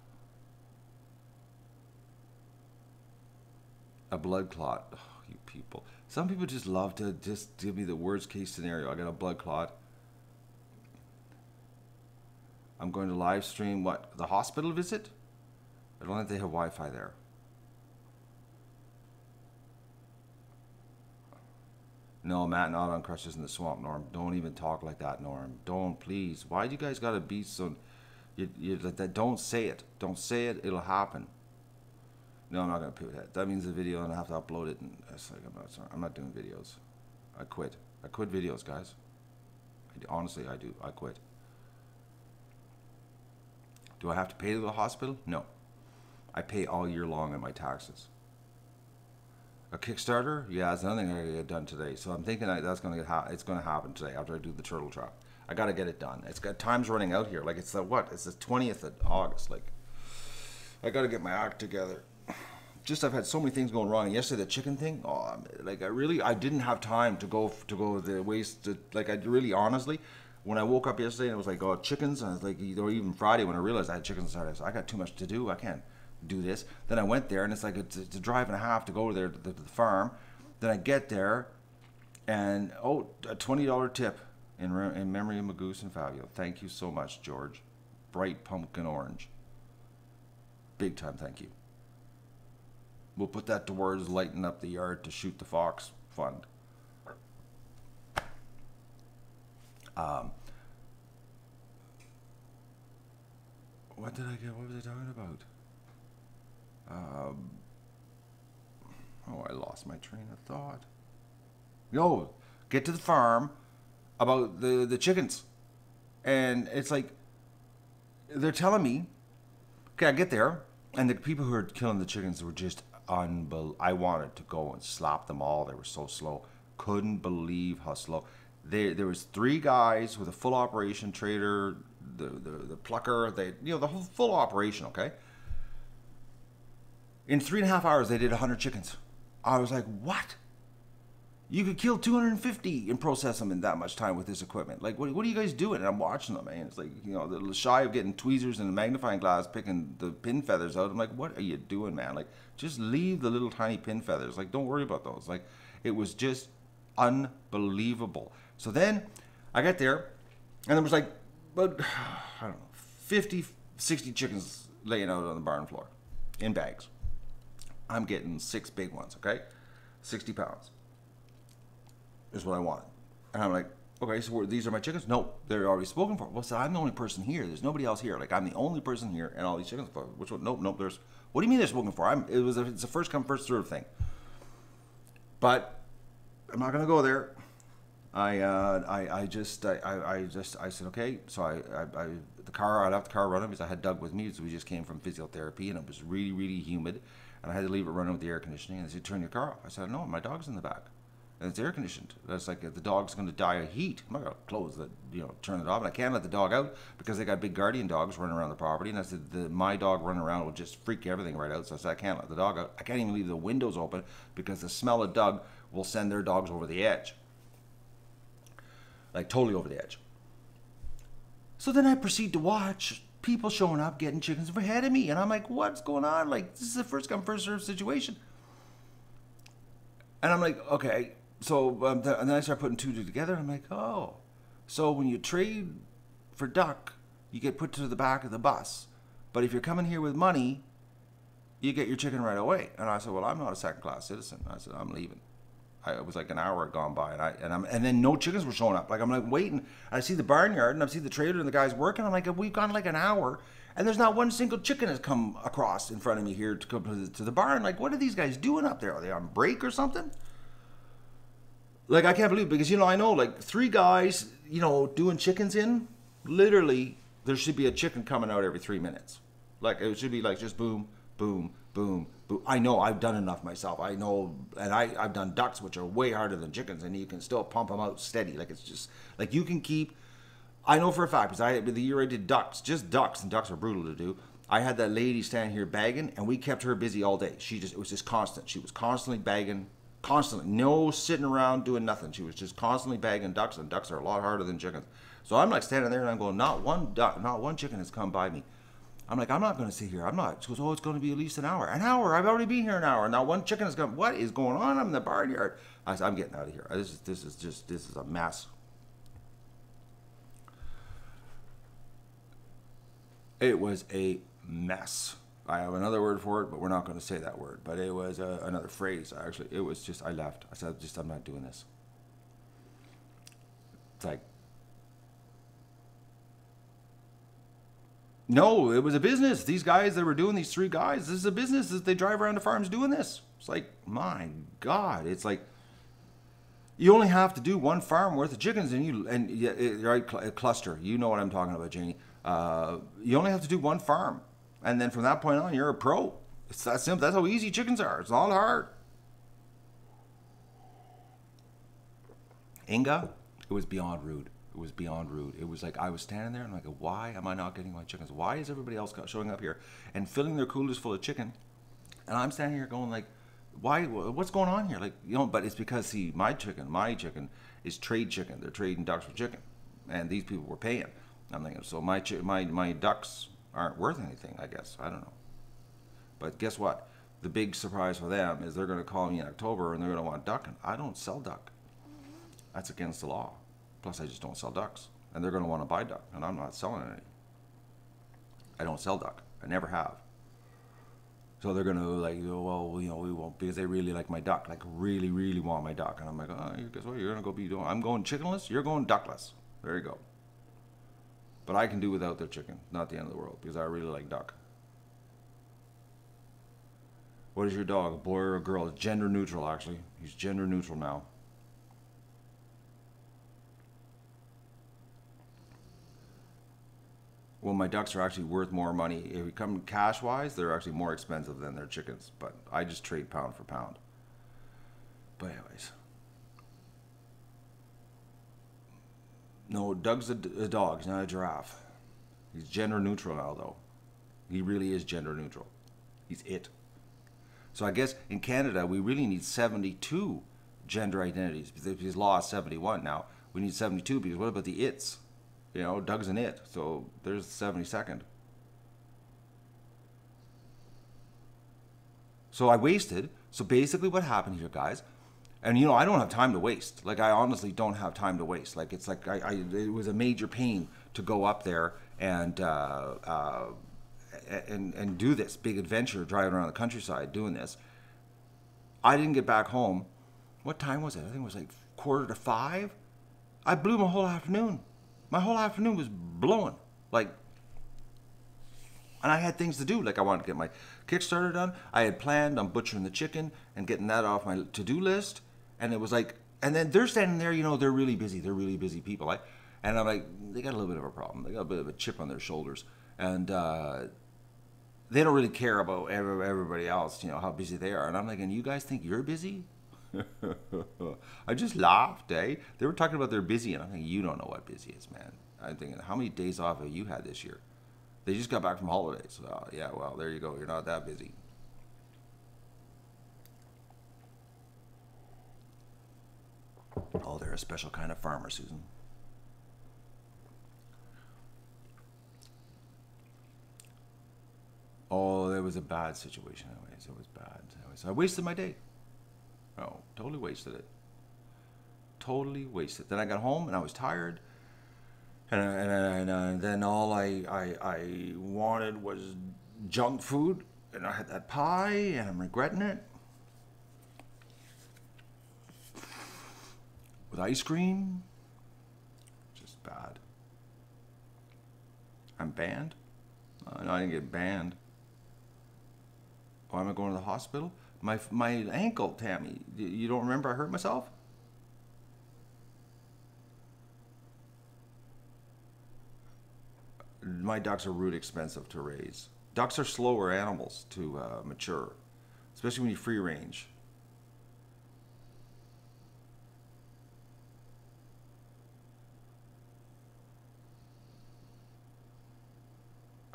A blood clot. Oh, you people. Some people just love to just give me the worst case scenario. I got a blood clot. I'm going to live stream what? The hospital visit? I don't think they have Wi-Fi there. No, Matt, not on crutches in the swamp, Norm. Don't even talk like that, Norm. Don't, please. Why do you guys gotta be so... don't say it. Don't say it. It'll happen. No, I'm not gonna put that. That means the video, and I have to upload it. And it's like, I'm not doing videos. I quit. I quit videos, guys. Honestly, I do. I quit. Do I have to pay to the hospital? No. I pay all year long on my taxes. A Kickstarter? Yeah, that's another thing I gotta get done today. So I'm thinking that's gonna it's gonna happen today after I do the turtle trap. I gotta get it done. It's got time's running out here. Like it's the what? It's the 20th of August. Like I gotta get my act together. Just I've had so many things going wrong. And yesterday the chicken thing. Oh, like I didn't have time to go the waste. Like I really honestly. When I woke up yesterday and it was like, oh, chickens, and I was like, or even Friday when I realized I had chickens on Saturday, so I got too much to do. I can't do this. Then I went there and it's like it's a drive and a half to go there to the farm. Then I get there and a $20 tip in memory of Magoose and Fabio. Thank you so much, George. Bright pumpkin orange. Big time, thank you. We'll put that towards lighting up the yard to shoot the fox fund. What did I get? What was I talking about? I lost my train of thought. Yo, get to the farm about the chickens. And it's like, they're telling me, okay, I get there, and the people who are killing the chickens were just unbelievable. I wanted to go and slap them all. They were so slow. Couldn't believe how slow. There was 3 guys with a full operation, trailer, the plucker, the whole full operation, okay? In 3.5 hours, they did 100 chickens. I was like, what? You could kill 250 and process them in that much time with this equipment. Like, what are you guys doing? And I'm watching them, man. It's like, the shy of getting tweezers and a magnifying glass, picking the pin feathers out. I'm like, what are you doing, man? Like, just leave the little tiny pin feathers. Like, don't worry about those. Like, it was just unbelievable. So then I got there, and there was like, about, I don't know, 50, 60 chickens laying out on the barn floor in bags. I'm getting 6 big ones, okay? 60 pounds is what I wanted. And I'm like, okay, so these are my chickens? No, they're already spoken for. Well, so I'm the only person here. There's nobody else here. Like, I'm the only person here, and all these chickens. Which one? Nope, there's. What do you mean they're spoken for? It's a first come, first serve thing. But I'm not gonna go there. I said, okay. So I left the car running because I had Doug with me. So we just came from physiotherapy, and it was really, really humid, and I had to leave it running with the air conditioning. And they said, turn your car off. I said, no, my dog's in the back. And it's air conditioned. That's like the dog's going to die of heat. I'm not going to close the, turn it off. And I can't let the dog out because they got big guardian dogs running around the property. And I said, my dog running around will just freak everything right out. So I said, I can't let the dog out. I can't even leave the windows open because the smell of Doug will send their dogs over the edge. Like totally over the edge. So then I proceed to watch people showing up, getting chickens ahead of me. And I'm like, what's going on? Like, this is a first come, first serve situation. And I'm like, okay. So, and then I start putting 2 together. I'm like, oh, so when you trade for duck, you get put to the back of the bus. But if you're coming here with money, you get your chicken right away. And I said, well, I'm not a second-class citizen. I said, I'm leaving. It was like an hour had gone by, and then no chickens were showing up. Like, I'm like waiting. I see the barnyard, and I see the trailer and the guys working. I'm like, we've gone like an hour, and there's not one single chicken has come across in front of me here to come to the barn. Like, what are these guys doing up there? Are they on break or something? Like, I can't believe it because, I know, like, 3 guys, doing chickens in, literally, there should be a chicken coming out every 3 minutes. Like, it should be like just boom, boom, boom, boom. I know, I've done enough myself. I know, and I've done ducks, which are way harder than chickens, and you can still pump them out steady. Like, it's just, like, you can keep, I know for a fact, because the year I did ducks, just ducks, and ducks are brutal to do, I had that lady standing here bagging, and we kept her busy all day. It was just constant. She was constantly bagging. Constantly, no sitting around doing nothing. She was just constantly bagging ducks, and ducks are a lot harder than chickens. So I'm like standing there and I'm going, not one duck, not one chicken has come by me. I'm like, I'm not going to sit here. I'm not. She goes, oh, it's going to be at least an hour. An hour? I've already been here an hour. Not one chicken has come. What is going on? I'm in the barnyard. I said, I'm getting out of here. This is a mess. It was a mess. I have another word for it, but we're not going to say that word. But it was another phrase, actually. It was just, I left. I said, I'm not doing this. It's like, no, it was a business. These guys that were doing, these 3 guys, this is a business. They drive around the farms doing this. It's like, my God. It's like, you only have to do 1 farm worth of chickens, right, cluster. You know what I'm talking about, Janie. You only have to do 1 farm. And then from that point on, you're a pro. It's that simple. That's how easy chickens are. It's not hard. Inga, it was beyond rude. It was beyond rude. It was like I was standing there and I'm like, why am I not getting my chickens? Why is everybody else showing up here and filling their coolers full of chicken? And I'm standing here going like, why? What's going on here? Like, but it's because, see, my chicken is trade chicken. They're trading ducks for chicken. And these people were paying. I'm thinking, so my ducks aren't worth anything, I guess. I don't know. But guess what? The big surprise for them is they're going to call me in October and they're going to want duck. And I don't sell duck. That's against the law. Plus, I just don't sell ducks. And they're going to want to buy duck. And I'm not selling any. I don't sell duck. I never have. So they're going to like, well, we won't, because they really like my duck. Like, really, really want my duck. And I'm like, oh, guess what? You're going to go be doing, I'm going chickenless. You're going duckless. There you go. But I can do without their chicken. Not the end of the world, because I really like duck. What is your dog, a boy or a girl? It's gender neutral, actually. He's gender neutral now. Well, my ducks are actually worth more money. If you come cash-wise, they're actually more expensive than their chickens. But I just trade pound for pound. But anyways. No, Doug's a dog. He's not a giraffe. He's gender neutral now, though. He really is gender neutral. He's it. So I guess in Canada, we really need 72 gender identities. Because law is 71 now. We need 72 because what about the its? You know, Doug's an it. So there's the 72nd. So I wasted. So basically what happened here, guys, and you know, I don't have time to waste. Like, I honestly don't have time to waste. Like, it's like it was a major pain to go up there and do this big adventure, driving around the countryside doing this. I didn't get back home. What time was it? I think it was like 4:45. I blew my whole afternoon. My whole afternoon was blowing. Like, and I had things to do. Like, I wanted to get my Kickstarter done. I had planned on butchering the chicken and getting that off my to-do list. And it was like, and then they're standing there, you know, they're really busy. They're really busy people. And I'm like, they got a little bit of a problem. They got a bit of a chip on their shoulders. And they don't really care about everybody else, you know, how busy they are. And I'm like, and you guys think you're busy? I just laughed, eh? They were talking about they're busy. And I'm thinking, you don't know what busy is, man. I'm thinking, how many days off have you had this year? They just got back from holidays. Yeah, well, there you go. You're not that busy. Oh, they're a special kind of farmer, Susan. Oh, it was a bad situation anyways. It was bad. Anyways, I wasted my day. Oh, totally wasted it. Totally wasted. Then I got home and I was tired. And then all I wanted was junk food. And I had that pie and I'm regretting it. With ice cream. Just bad. I'm banned? No, I didn't get banned. Why am I going to the hospital? My ankle, Tammy. You don't remember I hurt myself? My ducks are really expensive to raise. Ducks are slower animals to mature, especially when you free range.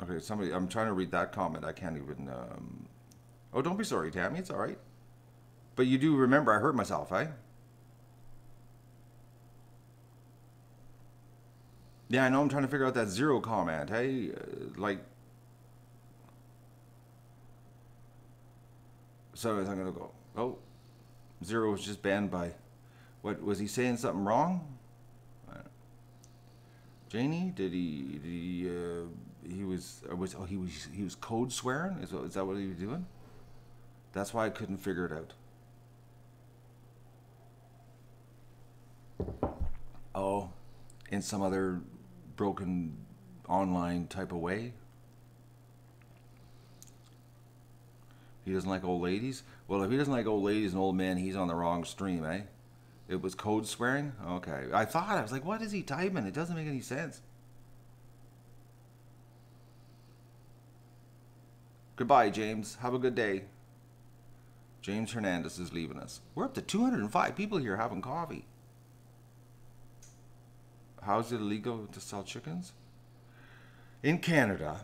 Okay, somebody, I'm trying to read that comment. I can't even, oh, don't be sorry, Tammy. It's all right. But you do remember I hurt myself, eh? Yeah, I know. I'm trying to figure out that zero comment, hey? Like, so I'm going to go, oh, zero was just banned by, what, was he saying something wrong? Janie, he was code swearing? Is that what he was doing? That's why I couldn't figure it out. Oh, in some other broken online type of way. He doesn't like old ladies? Well, if he doesn't like old ladies and old men, he's on the wrong stream, eh? It was code swearing? Okay. I was like, what is he typing? It doesn't make any sense. Goodbye, James. Have a good day. James Hernandez is leaving us. We're up to 205 people here having coffee. How is it illegal to sell chickens? In Canada,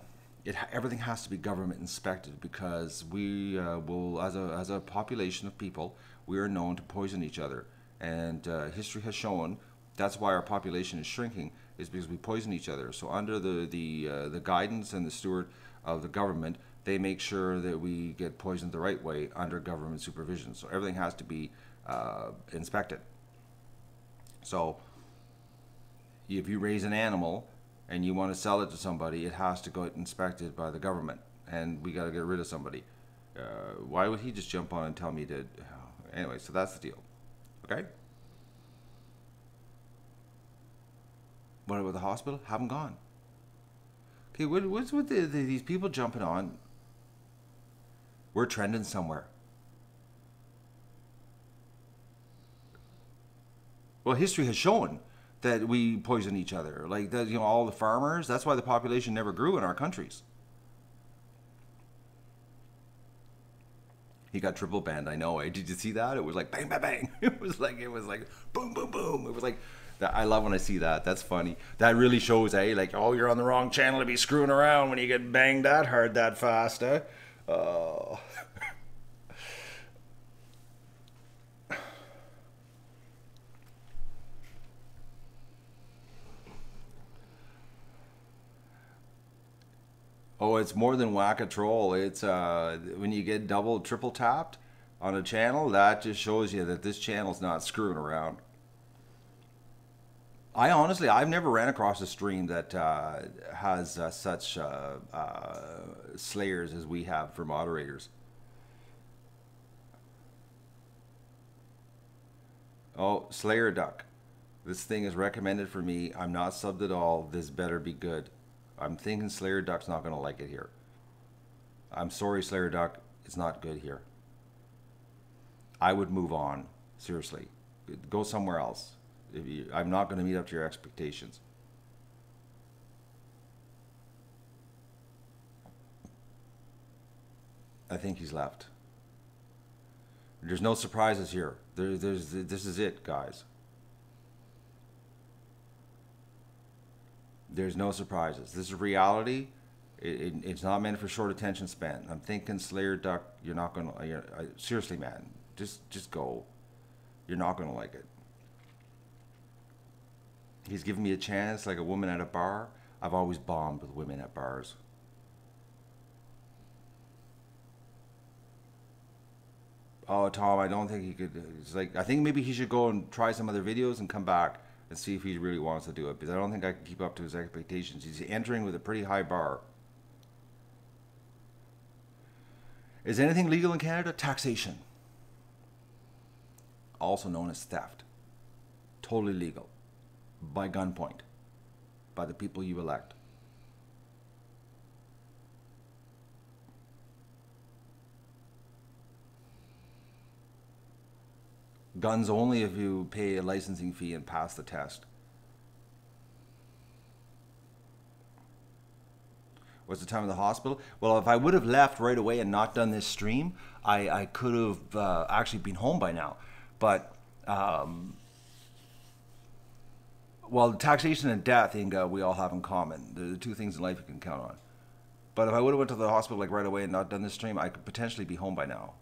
everything has to be government inspected because we will, as a population of people, we are known to poison each other. And history has shown that's why our population is shrinking, is because we poison each other. So under the guidance and the steward of the government, they make sure that we get poisoned the right way under government supervision. So everything has to be inspected. So if you raise an animal and you want to sell it to somebody, it has to go inspected by the government, and we got to get rid of somebody. Why would he just jump on and tell me to? Anyway, so that's the deal. Okay. What about the hospital? Haven't gone. Okay, what's with these people jumping on? We're trending somewhere. Well, history has shown that we poison each other. Like that, you know, all the farmers. That's why the population never grew in our countries. He got triple banned. I know. Did you see that? It was like bang, bang, bang. It was like boom, boom, boom. It was like I love when I see that. That's funny. That really shows, eh? Like, oh, you're on the wrong channel to be screwing around when you get banged that hard that fast, eh? Oh. Oh, it's more than whack a troll. It's when you get double, triple tapped on a channel, that just shows you that this channel's not screwing around. I've never ran across a stream that has such slayers as we have for moderators. Oh, Slayer Duck. This thing is recommended for me. I'm not subbed at all. This better be good. I'm thinking Slayer Duck's not going to like it here. I'm sorry, Slayer Duck. It's not good here. I would move on. Seriously. Go somewhere else. I'm not going to meet up to your expectations. I think he's left. There's no surprises here. This is it, guys. There's no surprises. This is reality. It's not meant for short attention span. I'm thinking Slayer Duck, you're not going to... seriously, man. Just go. You're not going to like it. He's giving me a chance like a woman at a bar. I've always bombed with women at bars. Oh, Tom, I don't think he could... It's like, I think maybe he should go and try some other videos and come back and see if he really wants to do it, because I don't think I can keep up to his expectations. He's entering with a pretty high bar. Is anything legal in Canada? Taxation. Also known as theft. Totally legal. By gunpoint. By the people you elect. Guns only if you pay a licensing fee and pass the test. What's the time of the hospital? Well, if I would have left right away and not done this stream, I could have actually been home by now. But, well, taxation and death, Inga, we all have in common. They're the two things in life you can count on. But if I would have went to the hospital like right away and not done this stream, I could potentially be home by now.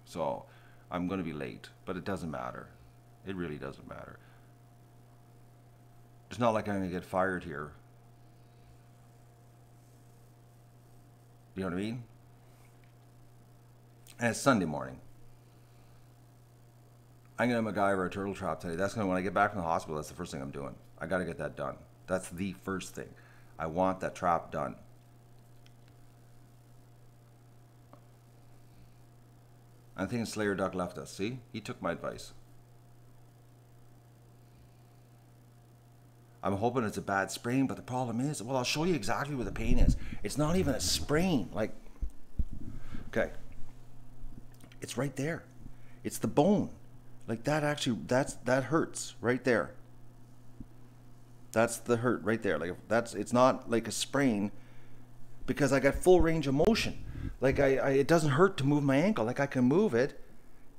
So I'm going to be late, but it doesn't matter. It really doesn't matter. It's not like I'm going to get fired here. You know what I mean? And it's Sunday morning. I'm going to MacGyver a turtle trap today. That's going to, when I get back from the hospital, that's the first thing I'm doing. I got to get that done. That's the first thing. I want that trap done. I'm thinking Slayer Duck left us. See? He took my advice. I'm hoping it's a bad sprain, but the problem is, well, I'll show you exactly where the pain is. It's not even a sprain. Like, okay. It's right there. It's the bone. Like that actually, that hurts right there. That's the hurt right there. Like it's not like a sprain because I got full range of motion. Like it doesn't hurt to move my ankle. Like I can move it,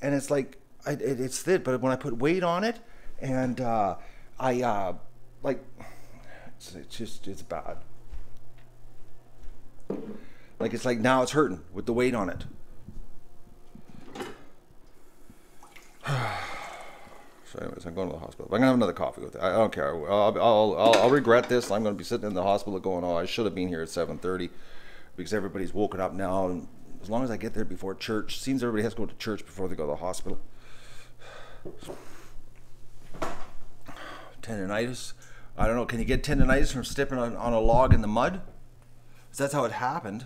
and it's like it's thick. But when I put weight on it, and like it's bad. Like it's like now it's hurting with the weight on it. So anyways, I'm going to the hospital. I'm gonna have another coffee with it. I don't care. I'll regret this. I'm gonna be sitting in the hospital going, oh, I should have been here at 7:30, because everybody's woken up now. And as long as I get there before church, seems everybody has to go to church before they go to the hospital. Tendonitis. I don't know. Can you get tendonitis from stepping on a log in the mud? Because that's how it happened.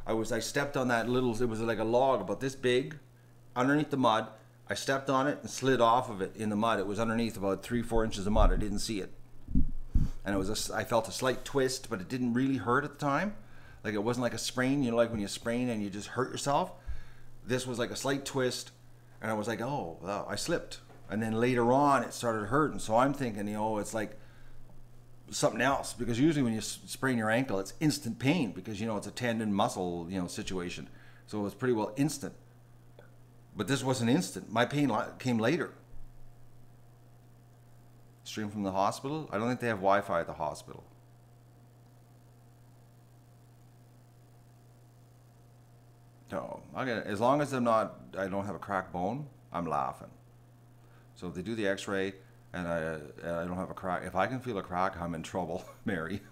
I stepped on that little. It was like a log about this big, underneath the mud. I stepped on it and slid off of it in the mud. It was underneath about 3-4 inches of mud. I didn't see it, and it was I felt a slight twist, but it didn't really hurt at the time. Like it wasn't like a sprain. You know, like when you sprain and you just hurt yourself. This was like a slight twist, and I was like, oh, well, I slipped. And then later on, it started hurting. So I'm thinking, you know, it's like something else, because usually when you sprain your ankle, it's instant pain because, you know, it's a tendon muscle, you know, situation. So it was pretty well instant. But this wasn't instant. My pain came later. Stream from the hospital? I don't think they have Wi-Fi at the hospital. No, as long as I don't have a cracked bone, I'm laughing. So if they do the X-ray and I don't have a crack, if I can feel a crack, I'm in trouble, Mary.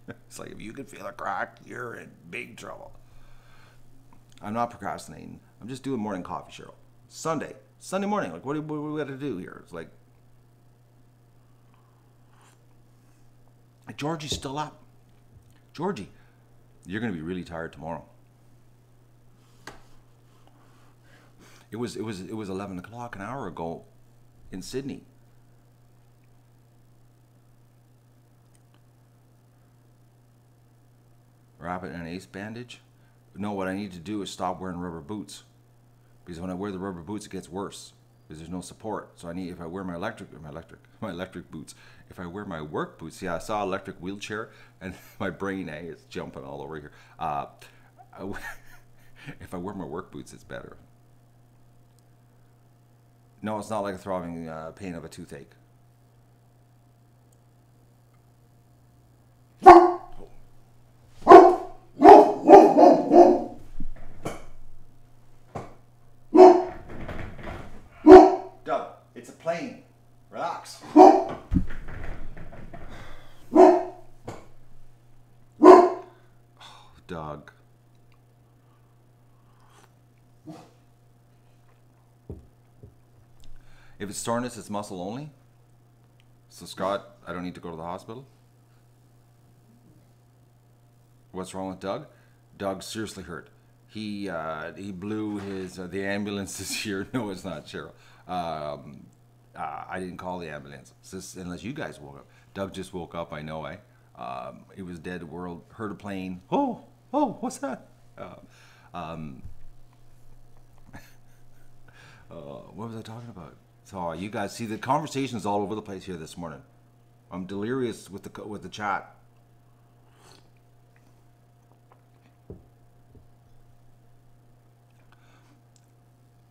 It's like if you can feel a crack, you're in big trouble. I'm not procrastinating. I'm just doing morning coffee, Cheryl. Sunday morning. Like what do we got to do here? It's like Georgie's still up. Georgie, you're gonna be really tired tomorrow. It was 11 o'clock an hour ago in Sydney. Wrap it in an ace bandage. No, what I need to do is stop wearing rubber boots, because when I wear the rubber boots, it gets worse because there's no support. So if I wear my electric boots, if I wear my work boots, see, I saw an electric wheelchair, and my brain is jumping all over here. If I wear my work boots, it's better. No, it's not like a throbbing pain of a toothache. Doug, it's a plane. Relax. Oh, Doug. If it's soreness, it's muscle only. So Scott, I don't need to go to the hospital. What's wrong with Doug? Doug's seriously hurt. He blew his the ambulance this year. No, it's not, Cheryl. I didn't call the ambulance unless you guys woke up. Doug just woke up. I know. He was dead. The world heard a plane. Oh, what's that? What was I talking about? So you guys see the conversation's all over the place here this morning. I'm delirious with the chat.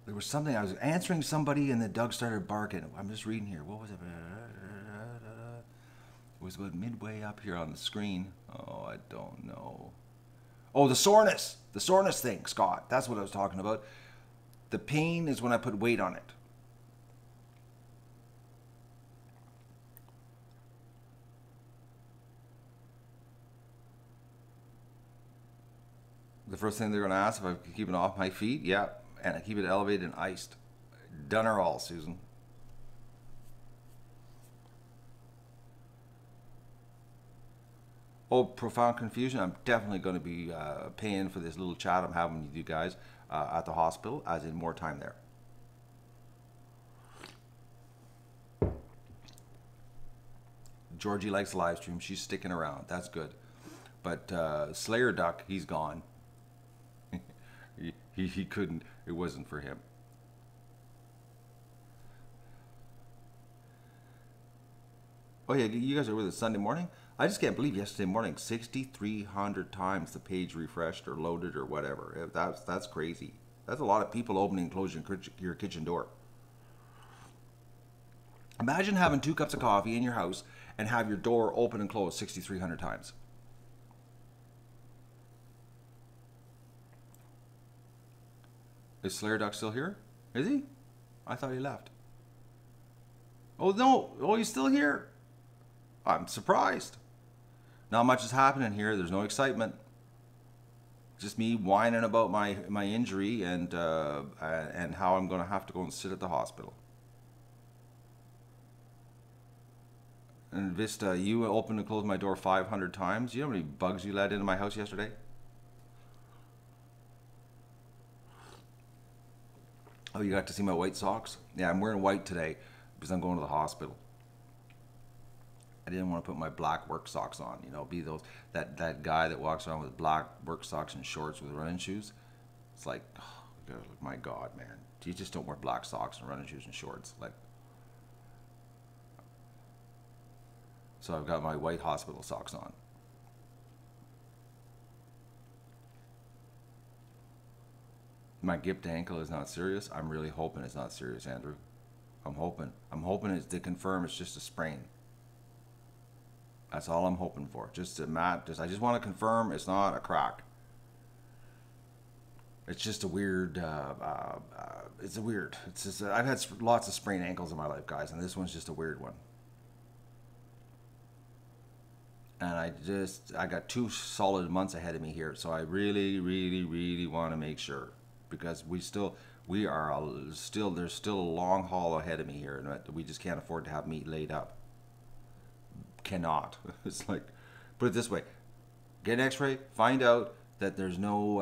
There was something, I was answering somebody and then Doug started barking. I'm just reading here. What was it? It was about midway up here on the screen. Oh, I don't know. Oh, the soreness. The soreness thing, Scott. That's what I was talking about. The pain is when I put weight on it. The first thing they're going to ask if I can keep it off my feet. Yeah, and I keep it elevated and iced. Done her all, Susan. Oh, profound confusion. I'm definitely going to be paying for this little chat I'm having with you guys at the hospital, as in more time there. Georgie likes the live stream. She's sticking around. That's good. But Slayer Duck, he's gone. he couldn't. It wasn't for him. Oh yeah, you guys are with us Sunday morning? I just can't believe yesterday morning 6,300 times the page refreshed or loaded or whatever. That's crazy. That's a lot of people opening and closing your kitchen door. Imagine having 2 cups of coffee in your house and have your door open and closed 6,300 times. Is Slayer Duck still here? Is he? I thought he left. Oh no! Oh, he's still here. I'm surprised. Not much is happening here. There's no excitement. Just me whining about my injury and how I'm going to have to go and sit at the hospital. And Vista, you opened and closed my door 500 times. You know how many bugs you let into my house yesterday? Oh, you got to see my white socks? Yeah, I'm wearing white today because I'm going to the hospital. I didn't want to put my black work socks on, you know, be that guy that walks around with black work socks and shorts with running shoes. It's like, oh, my God, man. You just don't wear black socks and running shoes and shorts. Like, so I've got my white hospital socks on. My gipped ankle is not serious. I'm really hoping it's not serious, Andrew. I'm hoping it's to confirm it's just a sprain. That's all I'm hoping for. Just to Matt, I just want to confirm it's not a crack. It's just a weird. It's a weird. It's just. I've had lots of sprained ankles in my life, guys, and this one's just a weird one. And I got 2 solid months ahead of me here, so I really, really, really want to make sure, because there's still a long haul ahead of me here, and we just can't afford to have meat laid up. Cannot. It's like, put it this way: get an X-ray, find out that there's no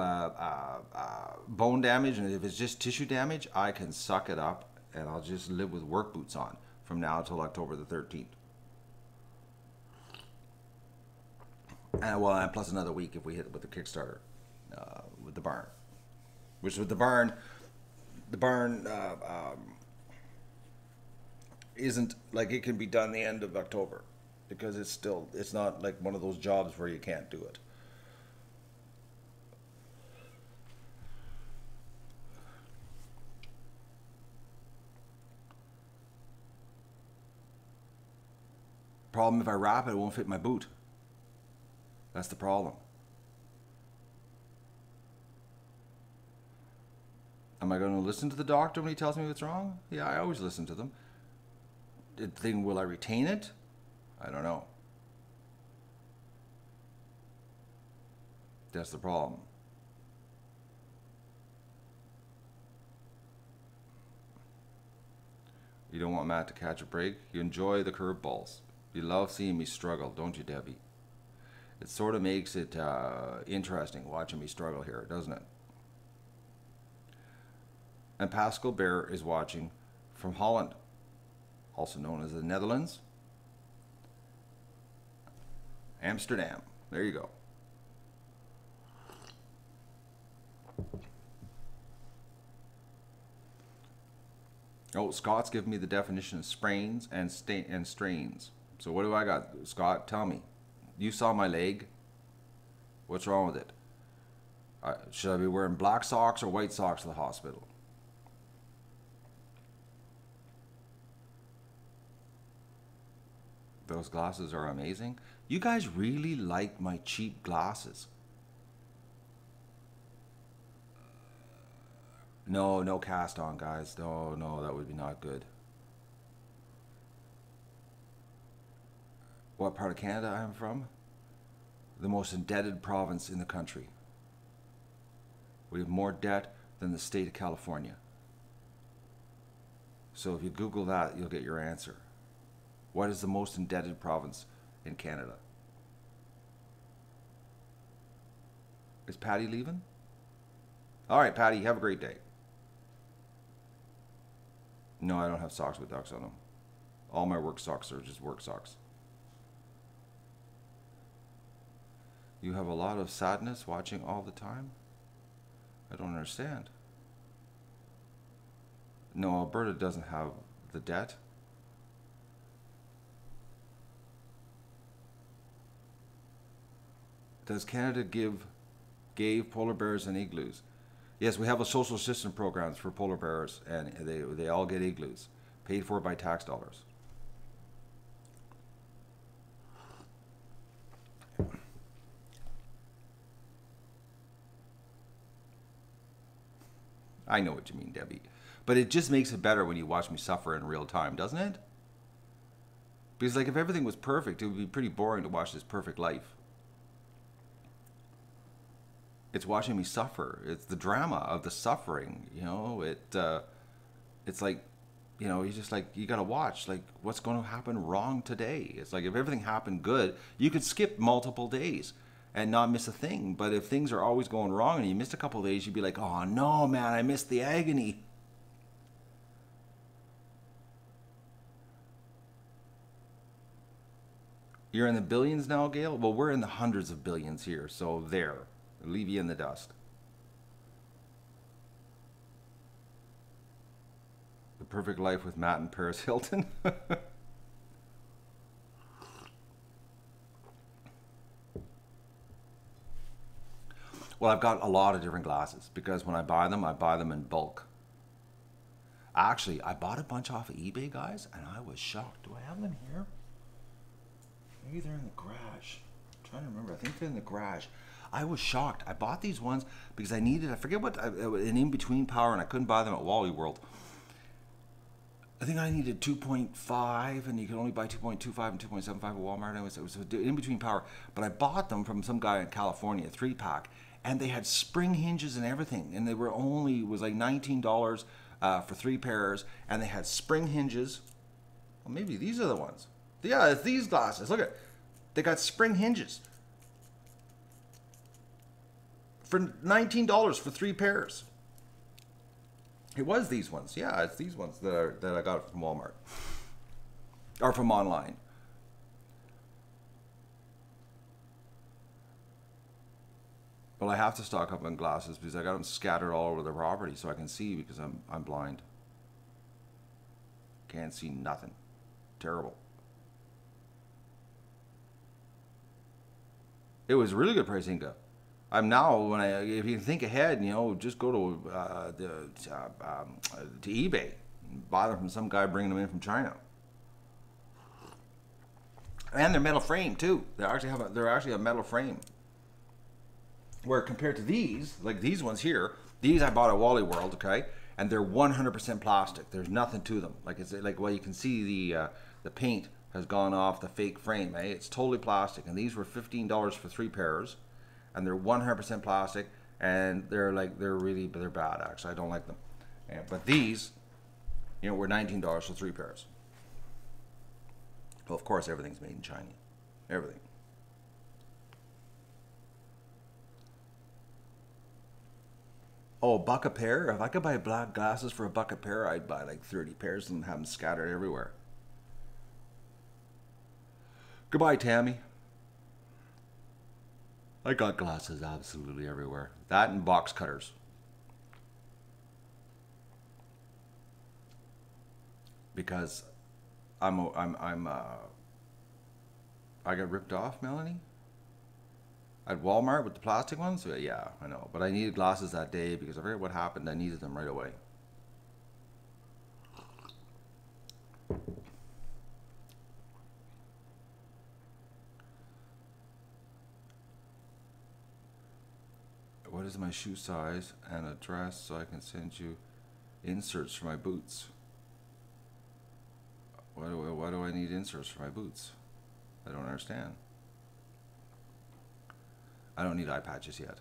bone damage, and if it's just tissue damage, I can suck it up, and I'll just live with work boots on from now until October the 13th. And plus another week if we hit it with the Kickstarter, with the barn. Which with the barn isn't like it can be done the end of October, because it's not like one of those jobs where you can't do it. Problem, if I wrap it, it won't fit my boot. That's the problem. Am I going to listen to the doctor when he tells me what's wrong? Yeah, I always listen to them. The thing, will I retain it? I don't know. That's the problem. You don't want Matt to catch a break. You enjoy the curveballs. You love seeing me struggle, don't you, Debbie? It sort of makes it interesting watching me struggle here, doesn't it? And Pascal Bear is watching from Holland, also known as the Netherlands. Amsterdam. There you go. Oh, Scott's giving me the definition of sprains and strains. So what do I got? Scott, tell me. You saw my leg. What's wrong with it? Should I be wearing black socks or white socks to the hospital? Those glasses are amazing. You guys really like my cheap glasses. No, no cast on, guys. No, no, that would be not good. What part of Canada I am from? The most indebted province in the country. We have more debt than the state of California. So if you Google that, you'll get your answer. What is the most indebted province in Canada? Is Patty leaving? All right, Patty, have a great day. No, I don't have socks with ducks on them. All my work socks are just work socks. You have a lot of sadness watching all the time? I don't understand. No, Alberta doesn't have the debt. Does Canada gave polar bears and igloos? Yes, we have a social assistance programs for polar bears, and they all get igloos, paid for by tax dollars. I know what you mean, Debbie. But it just makes it better when you watch me suffer in real time, doesn't it? Because like if everything was perfect, it would be pretty boring to watch this perfect life. It's watching me suffer. It's the drama of the suffering, you know. It's like, you know, you just like, you gotta watch like what's going to happen wrong today. It's like if everything happened good, you could skip multiple days and not miss a thing. But if things are always going wrong and you missed a couple of days, you'd be like, oh no, man, I missed the agony. You're in the billions now, Gail? Well, we're in the hundreds of billions here, so there. Leave you in the dust. The perfect life with Matt and Paris Hilton. Well, I've got a lot of different glasses because when I buy them in bulk. Actually, I bought a bunch off of eBay, guys, and I was shocked. Do I have them here? Maybe they're in the garage. I'm trying to remember. I think they're in the garage. I was shocked. I bought these ones because I needed, I forget what, an in-between power, and I couldn't buy them at Wally World. I think I needed 2.5, and you could only buy 2.25 and 2.75 at Walmart. It was in-between power. But I bought them from some guy in California, a 3-pack, and they had spring hinges and everything. And they were only, it was like $19 for 3 pairs, and they had spring hinges. Well, maybe these are the ones. Yeah, it's these glasses. Look at, they got spring hinges for $19 for 3 pairs. It was these ones. Yeah, it's these ones that I got from Walmart or from online. But I have to stock up on glasses because I got them scattered all over the property so I can see, because I'm blind. Can't see nothing. Terrible. It was really good price, Inca. I'm now, if you think ahead, you know, just go to eBay and buy them from some guy bringing them in from China. And they're metal frame too. They're actually a metal frame. Where compared to these, like these ones here, these I bought at Wally World, okay, and they're 100% plastic. There's nothing to them. Like it's like, well, you can see the paint has gone off the fake frame. Eh? It's totally plastic, and these were $15 for 3 pairs. And they're 100% plastic, and they're bad actually. I don't like them. But these, you know, were $19 for 3 pairs. Well, of course, everything's made in China. Everything. Oh, $1 a pair? If I could buy black glasses for $1 a pair, I'd buy like 30 pairs and have them scattered everywhere. Goodbye, Tammy. I got glasses absolutely everywhere. That and box cutters. Because I got ripped off, Melanie, at Walmart with the plastic ones. Yeah, I know. But I needed glasses that day because I forget what happened. I needed them right away. What is my shoe size and address so I can send you inserts for my boots? Why do I need inserts for my boots? I don't understand. I don't need eye patches yet.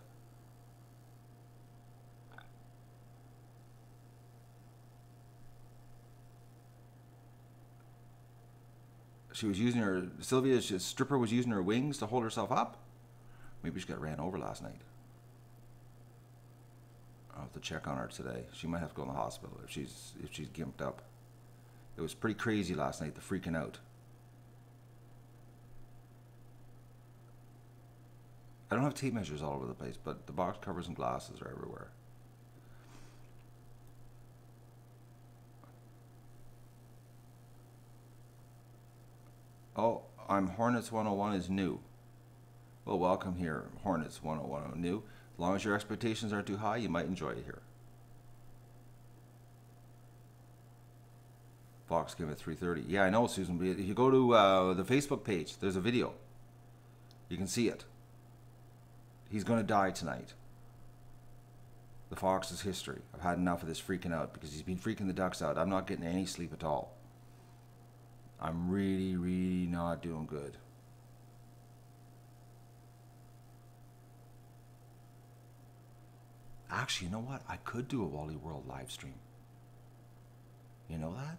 She was using her, Sylvia's stripper was using her wings to hold herself up. Maybe she got ran over last night. I'll have to check on her today. She might have to go in the hospital if she's gimped up. It was pretty crazy last night, the freaking out. I don't have tape measures all over the place, but the box covers and glasses are everywhere. Oh, I'm Hornets 101 is new. Well, welcome here, Hornets 101 new. As long as your expectations aren't too high, you might enjoy it here. Fox came at 3:30. Yeah, I know, Susan. But if you go to the Facebook page, there's a video. You can see it. He's going to die tonight. The Fox's history. I've had enough of this freaking out because he's been freaking the ducks out. I'm not getting any sleep at all. I'm really, really not doing good. Actually, you know what? I could do a Wally World live stream. You know that?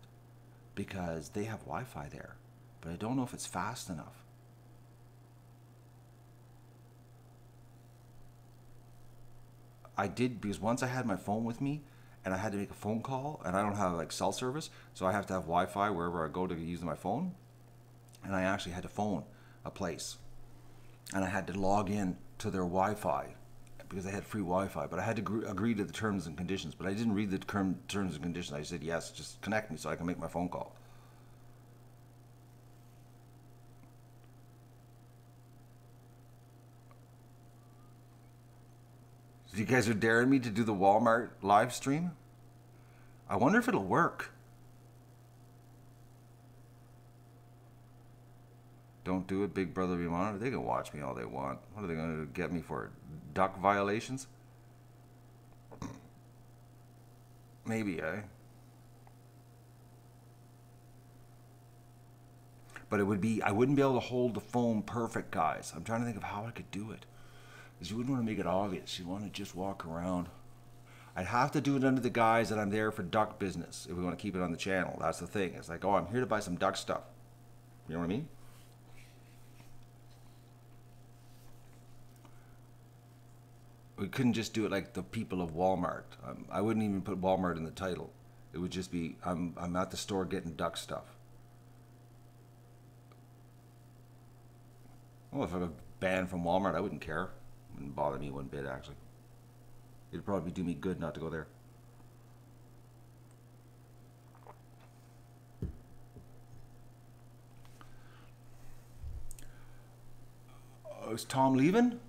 Because they have Wi-Fi there. But I don't know if it's fast enough. I did, because once I had my phone with me and I had to make a phone call, and I don't have like cell service, so I have to have Wi-Fi wherever I go to use my phone. And I actually had to phone a place. And I had to log in to their Wi-Fi because they had free Wi-Fi, but I had to agree to the terms and conditions. But I didn't read the terms and conditions. I said, yes, just connect me so I can make my phone call. So you guys are daring me to do the Walmart live stream? I wonder if it'll work. Don't do it, Big Brother be monitor. They can watch me all they want. What are they going to get me for? Duck violations? Maybe, eh? But it would be, I wouldn't be able to hold the foam perfect, guys. I'm trying to think of how I could do it. Because you wouldn't want to make it obvious. You want to just walk around. I'd have to do it under the guise that I'm there for duck business if we want to keep it on the channel. That's the thing. It's like, oh, I'm here to buy some duck stuff. You know what I mean? We couldn't just do it like the people of Walmart. I wouldn't even put Walmart in the title. It would just be, I'm at the store getting duck stuff. Well, if I got banned from Walmart, I wouldn't care. It wouldn't bother me one bit, actually. It'd probably do me good not to go there. Is Tom leaving?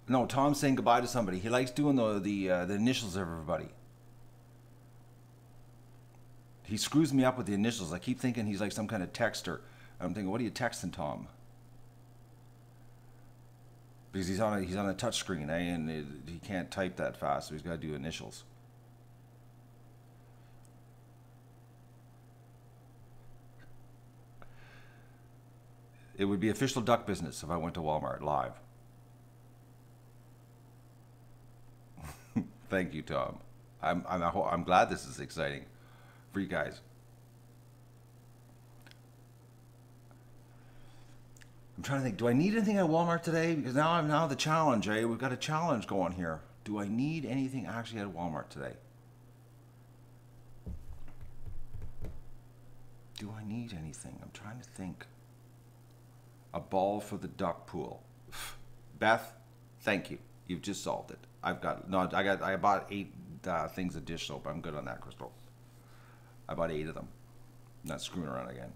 No, Tom's saying goodbye to somebody. He likes doing the initials of everybody. He screws me up with the initials. I keep thinking he's like some kind of texter. I'm thinking, what are you texting, Tom? Because he's on a touch screen, eh? And he can't type that fast, so he's got to do initials. It would be official duck business if I went to Walmart live. Thank you, Tom. I'm glad this is exciting for you guys. I'm trying to think. Do I need anything at Walmart today? Because now the challenge, eh? We've got a challenge going here. Do I need anything actually at Walmart today? Do I need anything? I'm trying to think. A ball for the duck pool. Beth, thank you. You've just solved it. I bought 8 things of dish soap. I'm good on that, Crystal. I bought 8 of them. I'm not screwing around again.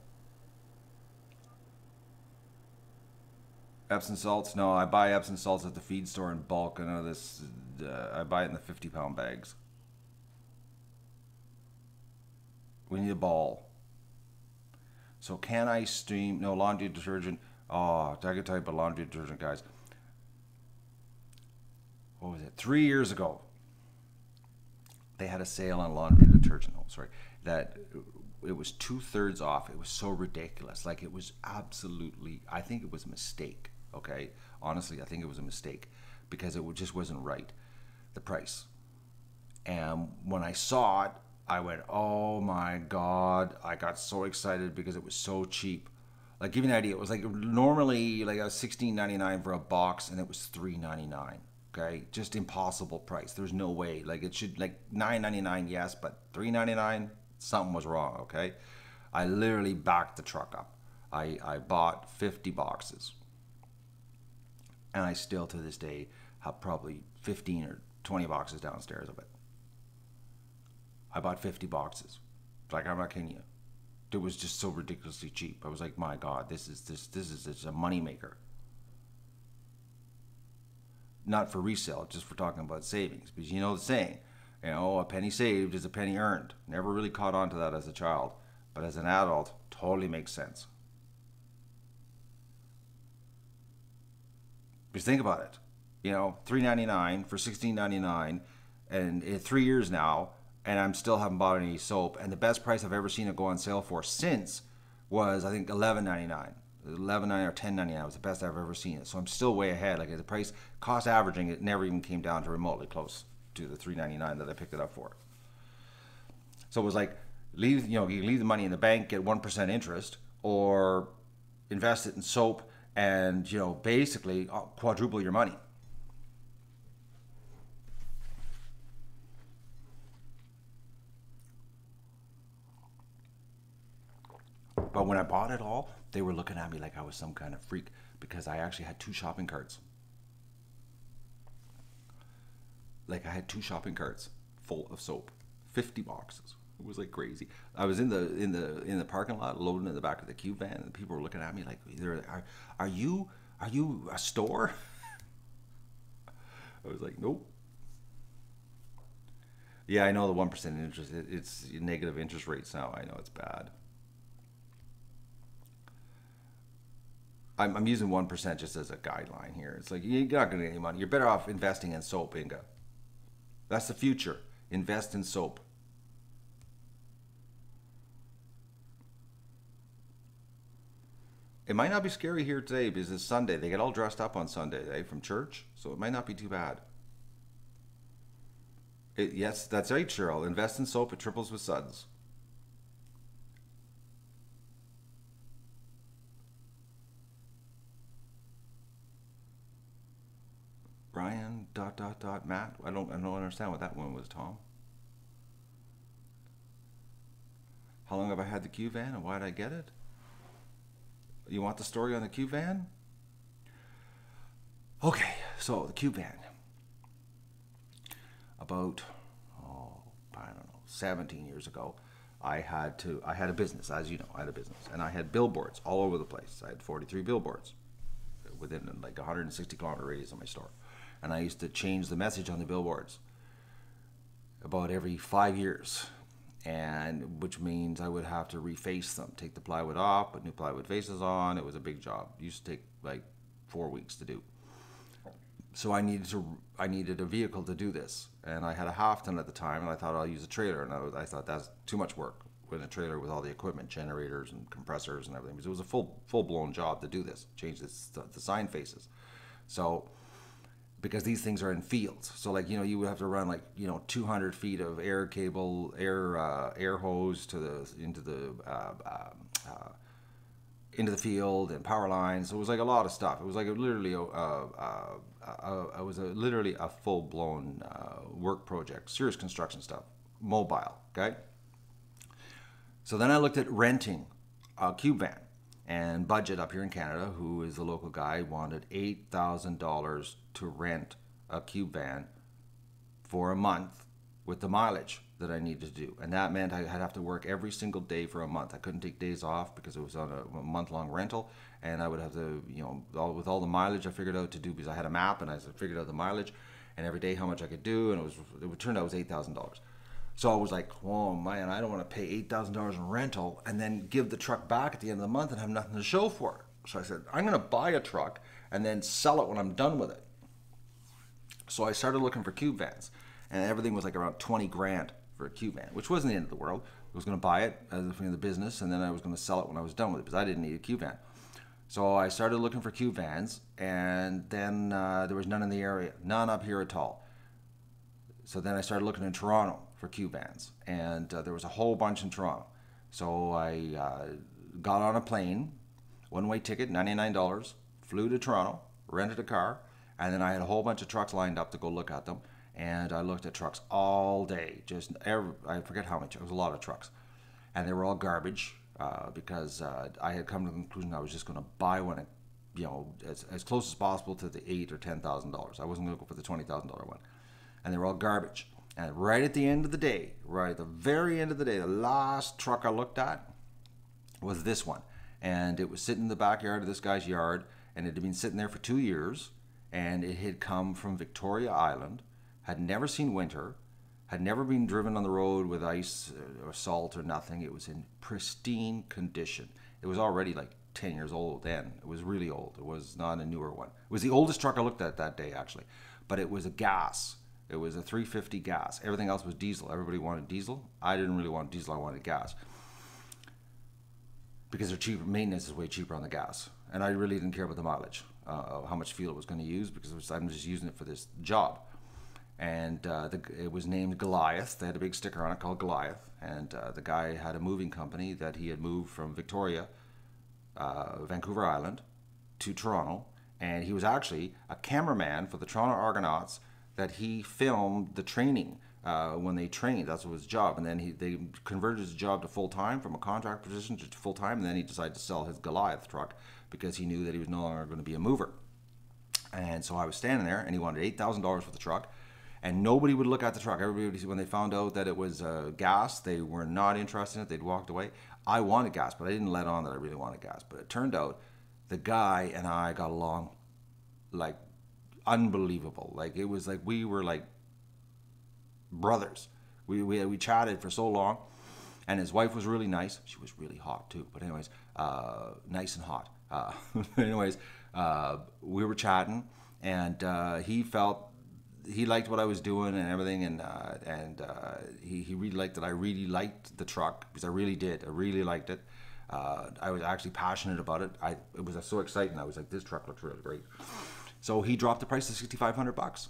Epsom salts? No, I buy Epsom salts at the feed store in bulk. I know this. I buy it in the 50-pound bags. We need a ball. So can I steam? No, laundry detergent. Oh, I could tell you about laundry detergent, guys. What was it? 3 years ago, they had a sale on laundry detergent. Oh, sorry. That it was 2/3 off. It was so ridiculous. Like, it was absolutely, I think it was a mistake. Okay, honestly, I think it was a mistake because it just wasn't right, the price. And when I saw it, I went, oh my God. I got so excited because it was so cheap. Like, give you an idea, it was like normally like a $16.99 for a box, and it was $3.99. Okay, just impossible price. There's no way. Like, it should, like, $9.99, yes, but $3.99, something was wrong. Okay, I literally backed the truck up. I bought 50 boxes, and I still to this day have probably 15 or 20 boxes downstairs of it. I bought 50 boxes. Like, I'm not kidding you. It was just so ridiculously cheap. I was like, my God, this is a moneymaker. Not for resale, just for talking about savings. Because you know the saying, you know, a penny saved is a penny earned. Never really caught on to that as a child. But as an adult, totally makes sense. Because think about it. You know, $3.99 for $16.99, and 3 years now, and I'm still haven't bought any soap. And the best price I've ever seen it go on sale for since was, I think, $11.99. $11.99 or $10.99 was the best I've ever seen it. So I'm still way ahead. Like, the price, cost averaging, it never even came down to remotely close to the $3.99 that I picked it up for. So it was like, you leave the money in the bank, get 1% interest, or invest it in soap and, basically quadruple your money. But when I bought it all, they were looking at me like I was some kind of freak because I actually had 2 shopping carts. Like, I had 2 shopping carts full of soap, 50 boxes. It was like crazy. I was in the parking lot, loading in the back of the cube van, and people were looking at me like, "Are you a store?" I was like, "Nope." Yeah, I know the 1% interest. It's negative interest rates now. I know it's bad. I'm using 1% just as a guideline here. It's like you're not going to get any money. You're better off investing in soap, Inga. That's the future. Invest in soap. It might not be scary here today because it's Sunday. They get all dressed up on Sunday, from church, so it might not be too bad. Yes, that's right, Cheryl. Invest in soap. It triples with suds. Brian ... Matt. I don't understand what that one was, Tom. How long have I had the Q van and why did I get it? You want the story on the Q van? Okay, so the Q van. About, I don't know, 17 years ago, I had a business, as you know, I had a business. And I had billboards all over the place. I had 43 billboards within like 160 kilometer radius of my store. And I used to change the message on the billboards about every 5 years. And which means I would have to reface them, take the plywood off, put new plywood faces on. It was a big job. It used to take like 4 weeks to do. So I needed a vehicle to do this, and I had a half ton at the time, and I thought I'll use a trailer, and I thought that's too much work with a trailer with all the equipment, generators and compressors and everything. Because it was a full blown job to do this, change the sign faces. So because these things are in fields, so like you would have to run 200 feet of air cable, air hose into the field and power lines. So it was like a lot of stuff. It was like literally a full blown work project, serious construction stuff, mobile. Okay. So then I looked at renting a cube van, and Budget up here in Canada, who is the local guy, wanted $8,000 to rent a cube van for a month with the mileage that I needed to do. And that meant I'd have to work every single day for a month. I couldn't take days off because it was on a month-long rental, and I would have to, with all the mileage I figured out to do, because I had a map and I figured out the mileage and every day how much I could do, and it turned out it was $8,000. So I was like, oh man, I don't want to pay $8,000 in rental and then give the truck back at the end of the month and have nothing to show for it. So I said, I'm going to buy a truck and then sell it when I'm done with it. So I started looking for cube vans, and everything was like around 20 grand for a cube van, which wasn't the end of the world. I was going to buy it as the business, and then I was going to sell it when I was done with it because I didn't need a cube van. So I started looking for cube vans, and then there was none in the area, none up here at all. So then I started looking in Toronto for cube vans, and there was a whole bunch in Toronto. So I got on a plane, one-way ticket, $99, flew to Toronto, rented a car, and then I had a whole bunch of trucks lined up to go look at them. And I looked at trucks all day, I forget how much, it was a lot of trucks. And they were all garbage because I had come to the conclusion I was just going to buy one, as close as possible to the $8,000 or $10,000. I wasn't going to go for the $20,000 one. And they were all garbage. And right at the end of the day, right at the very end of the day, the last truck I looked at was this one. And it was sitting in the backyard of this guy's yard, and it had been sitting there for 2 years, and it had come from Victoria Island, had never seen winter, had never been driven on the road with ice or salt or nothing. It was in pristine condition. It was already like 10 years old then. It was really old. It was not a newer one. It was the oldest truck I looked at that day, actually. But it was a gas. It was a 350 gas. Everything else was diesel. Everybody wanted diesel. I didn't really want diesel. I wanted gas. Because they're cheaper. Maintenance is way cheaper on the gas. And I really didn't care about the mileage, how much fuel it was going to use, because I'm just using it for this job. And it was named Goliath. They had a big sticker on it called Goliath. And the guy had a moving company that he had moved from Victoria, Vancouver Island, to Toronto. And he was actually a cameraman for the Toronto Argonauts, that he filmed the training when they trained. That's what his job. And then they converted his job to full-time, from a contract position to full-time. And then he decided to sell his Goliath truck because he knew that he was no longer going to be a mover. And so I was standing there, and he wanted $8,000 for the truck. And nobody would look at the truck. Everybody, when they found out that it was gas, they were not interested in it. They'd walked away. I wanted gas, but I didn't let on that I really wanted gas. But it turned out the guy and I got along like unbelievable. Like, it was like we were like brothers. We chatted for so long. And his wife was really nice. She was really hot too. But anyways, nice and hot. Anyways, we were chatting, and he liked what I was doing and everything, and he really liked that I really liked the truck, because I really did. I really liked it. I was actually passionate about it. It was so exciting. I was like, this truck looks really great. So he dropped the price to $6,500,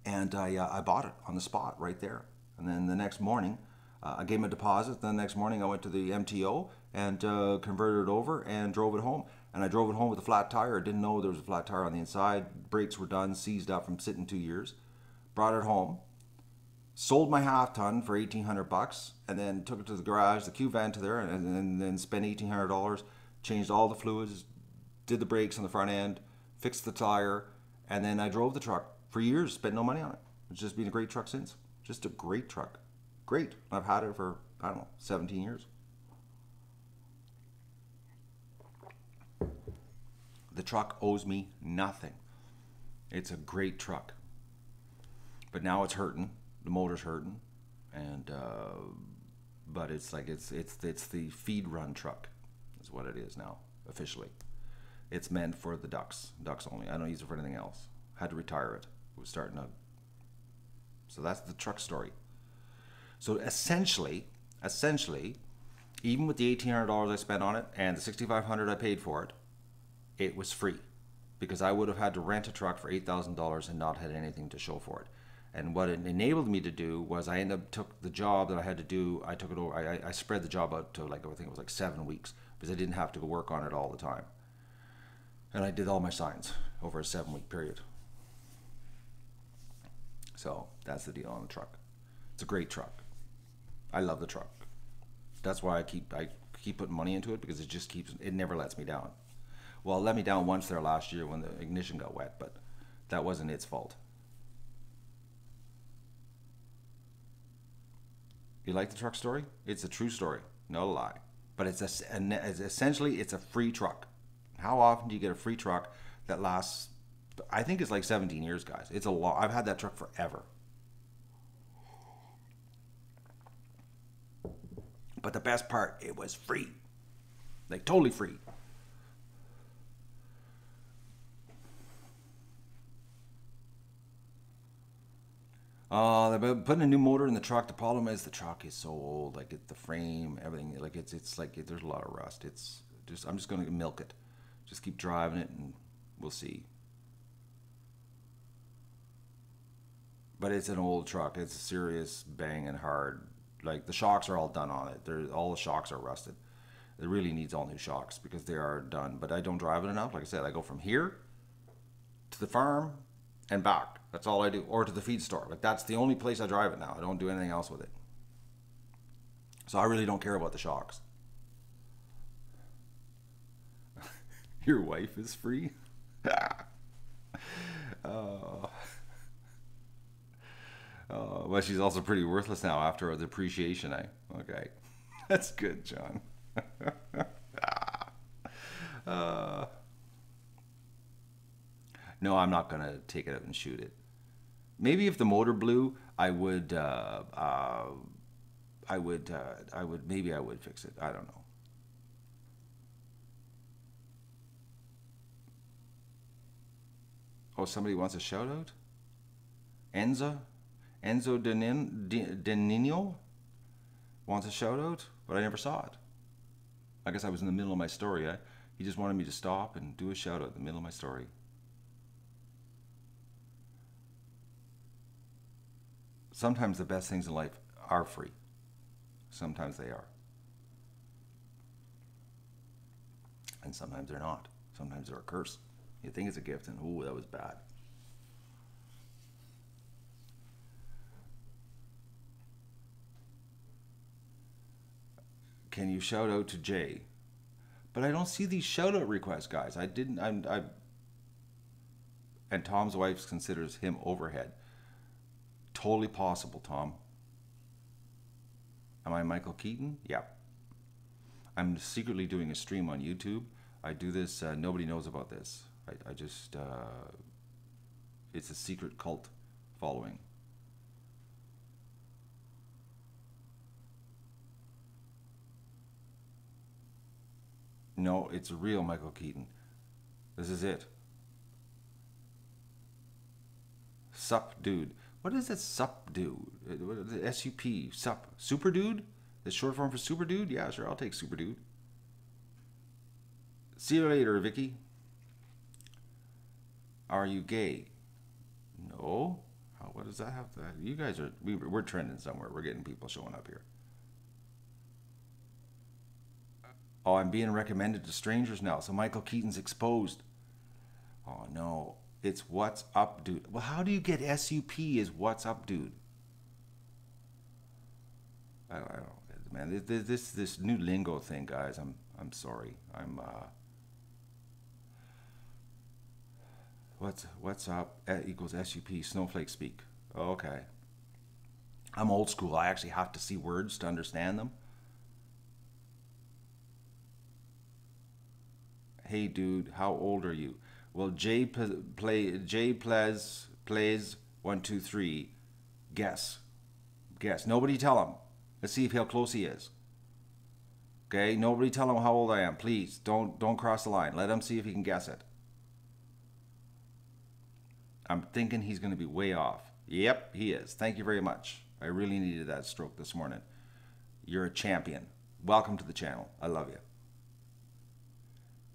and I bought it on the spot right there. And then the next morning, I gave him a deposit. Then the next morning, I went to the MTO and converted it over and drove it home. And I drove it home with a flat tire. I didn't know there was a flat tire on the inside. Brakes were done, seized up from sitting 2 years. Brought it home, sold my half ton for $1,800, and then took it to the garage, the Q van to there, and then spent $1,800. Changed all the fluids, did the brakes on the front end, fixed the tire, and then I drove the truck for years. Spent no money on it. It's just been a great truck since. Just a great truck. Great. I've had it for, I don't know, 17 years. The truck owes me nothing. It's a great truck. But now it's hurting. The motor's hurting. And but it's like it's the feed run truck is what it is now, officially. It's meant for the ducks only. I don't use it for anything else. Had to retire it. It was starting to. So that's the truck story. So essentially, even with the $1,800 I spent on it and the $6,500 I paid for it, it was free, because I would have had to rent a truck for $8,000 and not had anything to show for it. And what it enabled me to do was I ended up took the job that I had to do. I took it over. I spread the job out to, like, I think it was like 7 weeks, because I didn't have to go work on it all the time. And I did all my signs over a 7-week period. So that's the deal on the truck. It's a great truck. I love the truck. That's why I keep putting money into it, because it never lets me down. Well, it let me down once there last year when the ignition got wet, but that wasn't its fault. You like the truck story? It's a true story, not a lie. But essentially it's a free truck. How often do you get a free truck that lasts? I think it's like 17 years, guys. It's a lot. I've had that truck forever. But the best part, it was free. Like, totally free. They're putting a new motor in the truck. The problem is the truck is so old. Like, the frame, everything. Like, it's like there's a lot of rust. I'm just gonna milk it. Just keep driving it, and we'll see. But it's an old truck. It's a serious banging hard. Like, the shocks are all done on it. All the shocks are rusted. It really needs all new shocks because they are done. But I don't drive it enough. Like I said, I go from here to the farm and back. That's all I do. Or to the feed store. Like, that's the only place I drive it now. I don't do anything else with it. So I really don't care about the shocks. Your wife is free? Well, she's also pretty worthless now after the depreciation, eh? Okay. That's good, John. No, I'm not going to take it out and shoot it. Maybe if the motor blew, maybe I would fix it. I don't know. Oh, somebody wants a shout out? Enzo Denino wants a shout out, but I never saw it. I guess I was in the middle of my story. He just wanted me to stop and do a shout out in the middle of my story. Sometimes the best things in life are free. Sometimes they are. And sometimes they're not. Sometimes they're a curse. You think it's a gift, and ooh, that was bad. Can you shout out to Jay? But I don't see these shout out requests, guys. And Tom's wife considers him overhead. Totally possible, Tom. Am I Michael Keaton? Yeah. I'm secretly doing a stream on YouTube. I do this, nobody knows about this. I just, it's a secret cult following. No, it's real Michael Keaton. This is it. Sup dude. What is it, sup dude? What is it? S-U-P. Sup. Super dude? Is short form for super dude? Yeah, sure, I'll take super dude. See you later, Vicky. Are you gay? No. What does that have to... You guys are... We're trending somewhere. We're getting people showing up here. Oh, I'm being recommended to strangers now. So Michael Keaton's exposed. Oh, no. It's what's up, dude. Well, how do you get S-U-P as what's up, dude? I don't know, man. This new lingo thing, guys. I'm sorry. What's up equals SUP, snowflake speak. Oh, okay. I'm old school. I actually have to see words to understand them. Hey dude, how old are you? Well, J plays 1, 2, 3. Guess. Nobody tell him. Let's see how close he is. Okay, nobody tell him how old I am. Please, don't cross the line. Let him see if he can guess it. I'm thinking he's going to be way off. Yep, he is. Thank you very much. I really needed that stroke this morning. You're a champion. Welcome to the channel. I love you.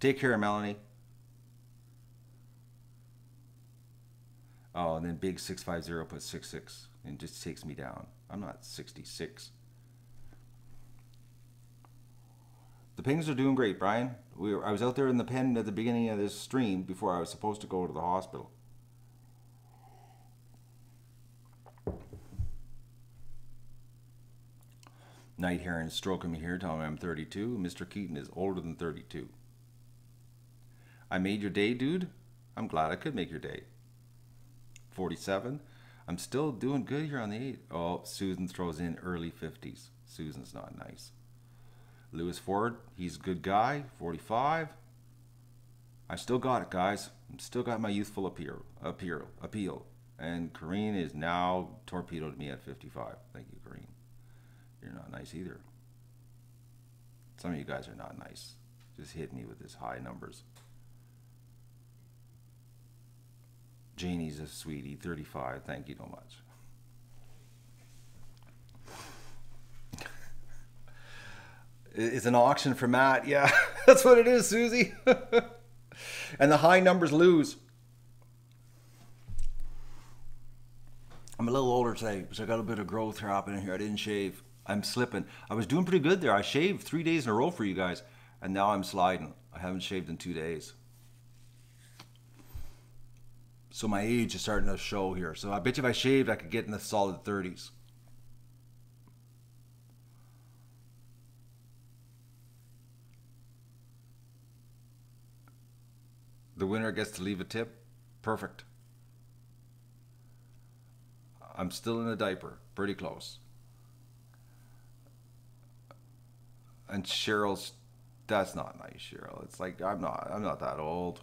Take care, Melanie. Oh, and then big 650 puts 66 and just takes me down. I'm not 66. The penguins are doing great, Brian. I was out there in the pen at the beginning of this stream before I was supposed to go to the hospital. Night Heron is stroking me here, telling me I'm 32. Mr. Keaton is older than 32. I made your day, dude. I'm glad I could make your day. 47. I'm still doing good here on the 8. Oh, Susan throws in early 50s. Susan's not nice. Lewis Ford, he's a good guy. 45. I still got it, guys. I'm still got my youthful appeal. And Corrine is now torpedoed me at 55. Thank you, Corrine. You're not nice either. Some of you guys are not nice. Just hit me with this high numbers. Janie's a sweetie, 35. Thank you so much. It's an auction for Matt. Yeah, that's what it is, Susie. And the high numbers lose. I'm a little older today, so I got a bit of growth happening here. I didn't shave. I'm slipping. I was doing pretty good there. I shaved 3 days in a row for you guys, and now I'm sliding. I haven't shaved in 2 days. So my age is starting to show here. So I bet you if I shaved, I could get in the solid 30s. The winner gets to leave a tip. Perfect. I'm still in a diaper. Pretty close. And Cheryl's, that's not nice, Cheryl. It's like, I'm not that old.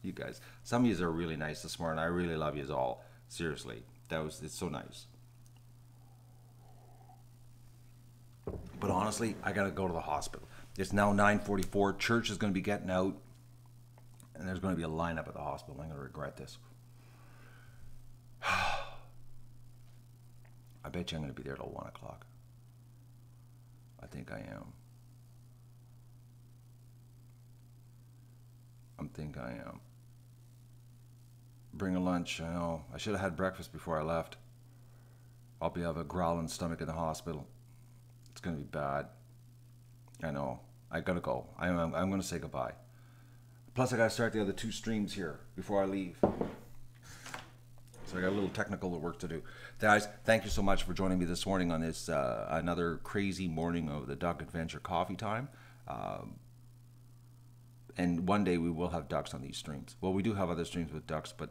You guys, some of you are really nice this morning. I really love you all. Seriously, it's so nice. But honestly, I gotta go to the hospital. It's now 9:44. Church is gonna be getting out, and there's gonna be a lineup at the hospital. I'm gonna regret this. I bet you I'm gonna be there till 1 o'clock. I think I am. Bring a lunch. I know. I should have had breakfast before I left. I'll have a growling stomach in the hospital. It's gonna be bad. I know. I gotta go. I'm gonna say goodbye. Plus, I gotta start the other 2 streams here before I leave. So I got a little technical work to do. Guys, thank you so much for joining me this morning on this another crazy morning of the Duck Adventure Coffee Time. And one day we will have ducks on these streams. Well, we do have other streams with ducks, but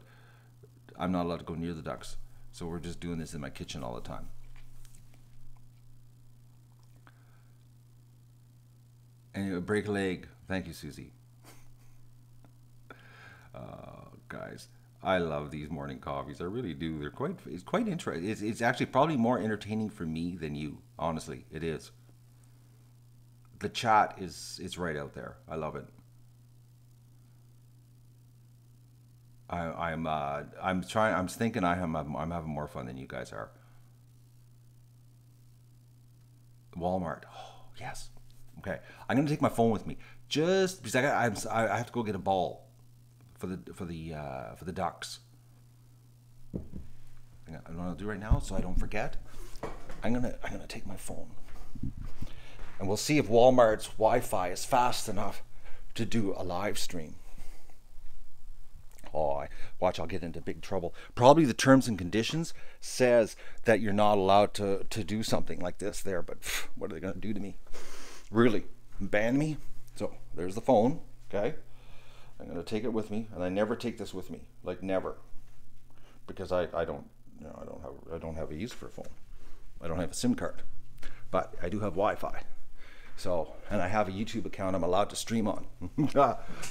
I'm not allowed to go near the ducks. So we're just doing this in my kitchen all the time. And break a leg. Thank you, Susie. Guys, I love these morning coffees. I really do. It's quite interesting. It's actually probably more entertaining for me than you. Honestly, it is. the chat is right out there. I love it. I'm thinking I'm having more fun than you guys are. Walmart. Oh, yes. Okay. I'm gonna take my phone with me just because I have to go get a ball for the ducks. I'm gonna do right now so I don't forget. I'm gonna take my phone, and we'll see if Walmart's Wi-Fi is fast enough to do a live stream. Oh, watch, I'll get into big trouble. Probably the terms and conditions says that you're not allowed to do something like this there, but what are they going to do to me? Really? Ban me? So there's the phone, okay? I'm going to take it with me, and I never take this with me, like never, because I don't have a use for a phone. I don't have a SIM card, but I do have Wi-Fi. So, and I have a YouTube account I'm allowed to stream on.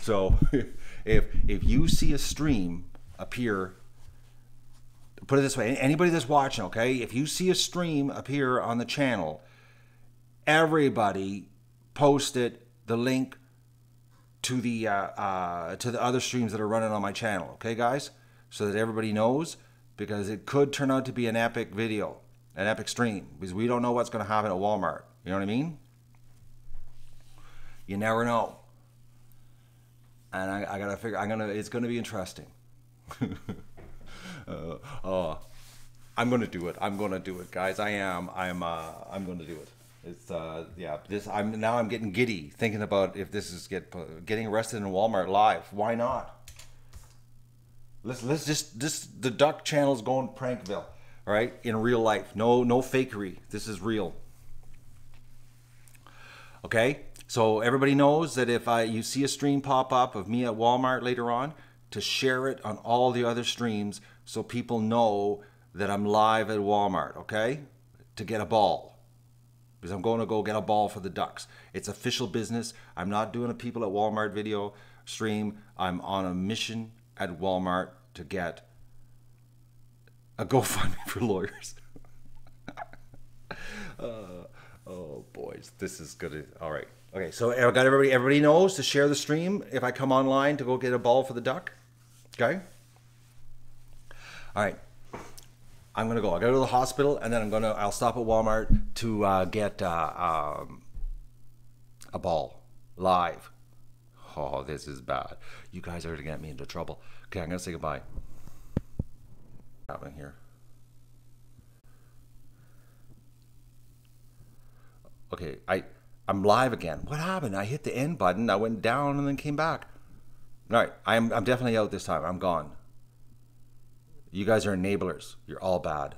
So if you see a stream appear, put it this way, anybody that's watching, okay, if you see a stream appear on the channel, everybody post it, the link to the other streams that are running on my channel, okay guys? So that everybody knows, because it could turn out to be an epic video, an epic stream, because we don't know what's gonna happen at Walmart, you know what I mean? You never know. And I gotta figure, it's gonna be interesting. I'm gonna do it. I'm gonna do it, guys. I'm gonna do it. It's yeah. I'm getting giddy thinking about if this is getting arrested in Walmart live. Why not? Let's just the Duck channel's going Prankville, all right? In real life, no fakery. This is real. Okay. So everybody knows that if you see a stream pop up of me at Walmart later on, to share it on all the other streams so people know that I'm live at Walmart, okay? To get a ball. Because I'm going to go get a ball for the ducks. It's official business. I'm not doing a people at Walmart video stream. I'm on a mission at Walmart to get a GoFundMe for lawyers. Oh boys, this is good. All right. Okay, so I got everybody knows to share the stream if I come online to go get a ball for the duck. Okay? All right. I'm going to go. I got to go to the hospital, and then I'll stop at Walmart to get a ball live. Oh, this is bad. You guys are going to get me into trouble. Okay, I'm going to say goodbye. What's happening here? Okay, I'm live again. What happened? I hit the end button, I went down and then came back. All right, I'm definitely out this time. I'm gone. You guys are enablers. You're all bad.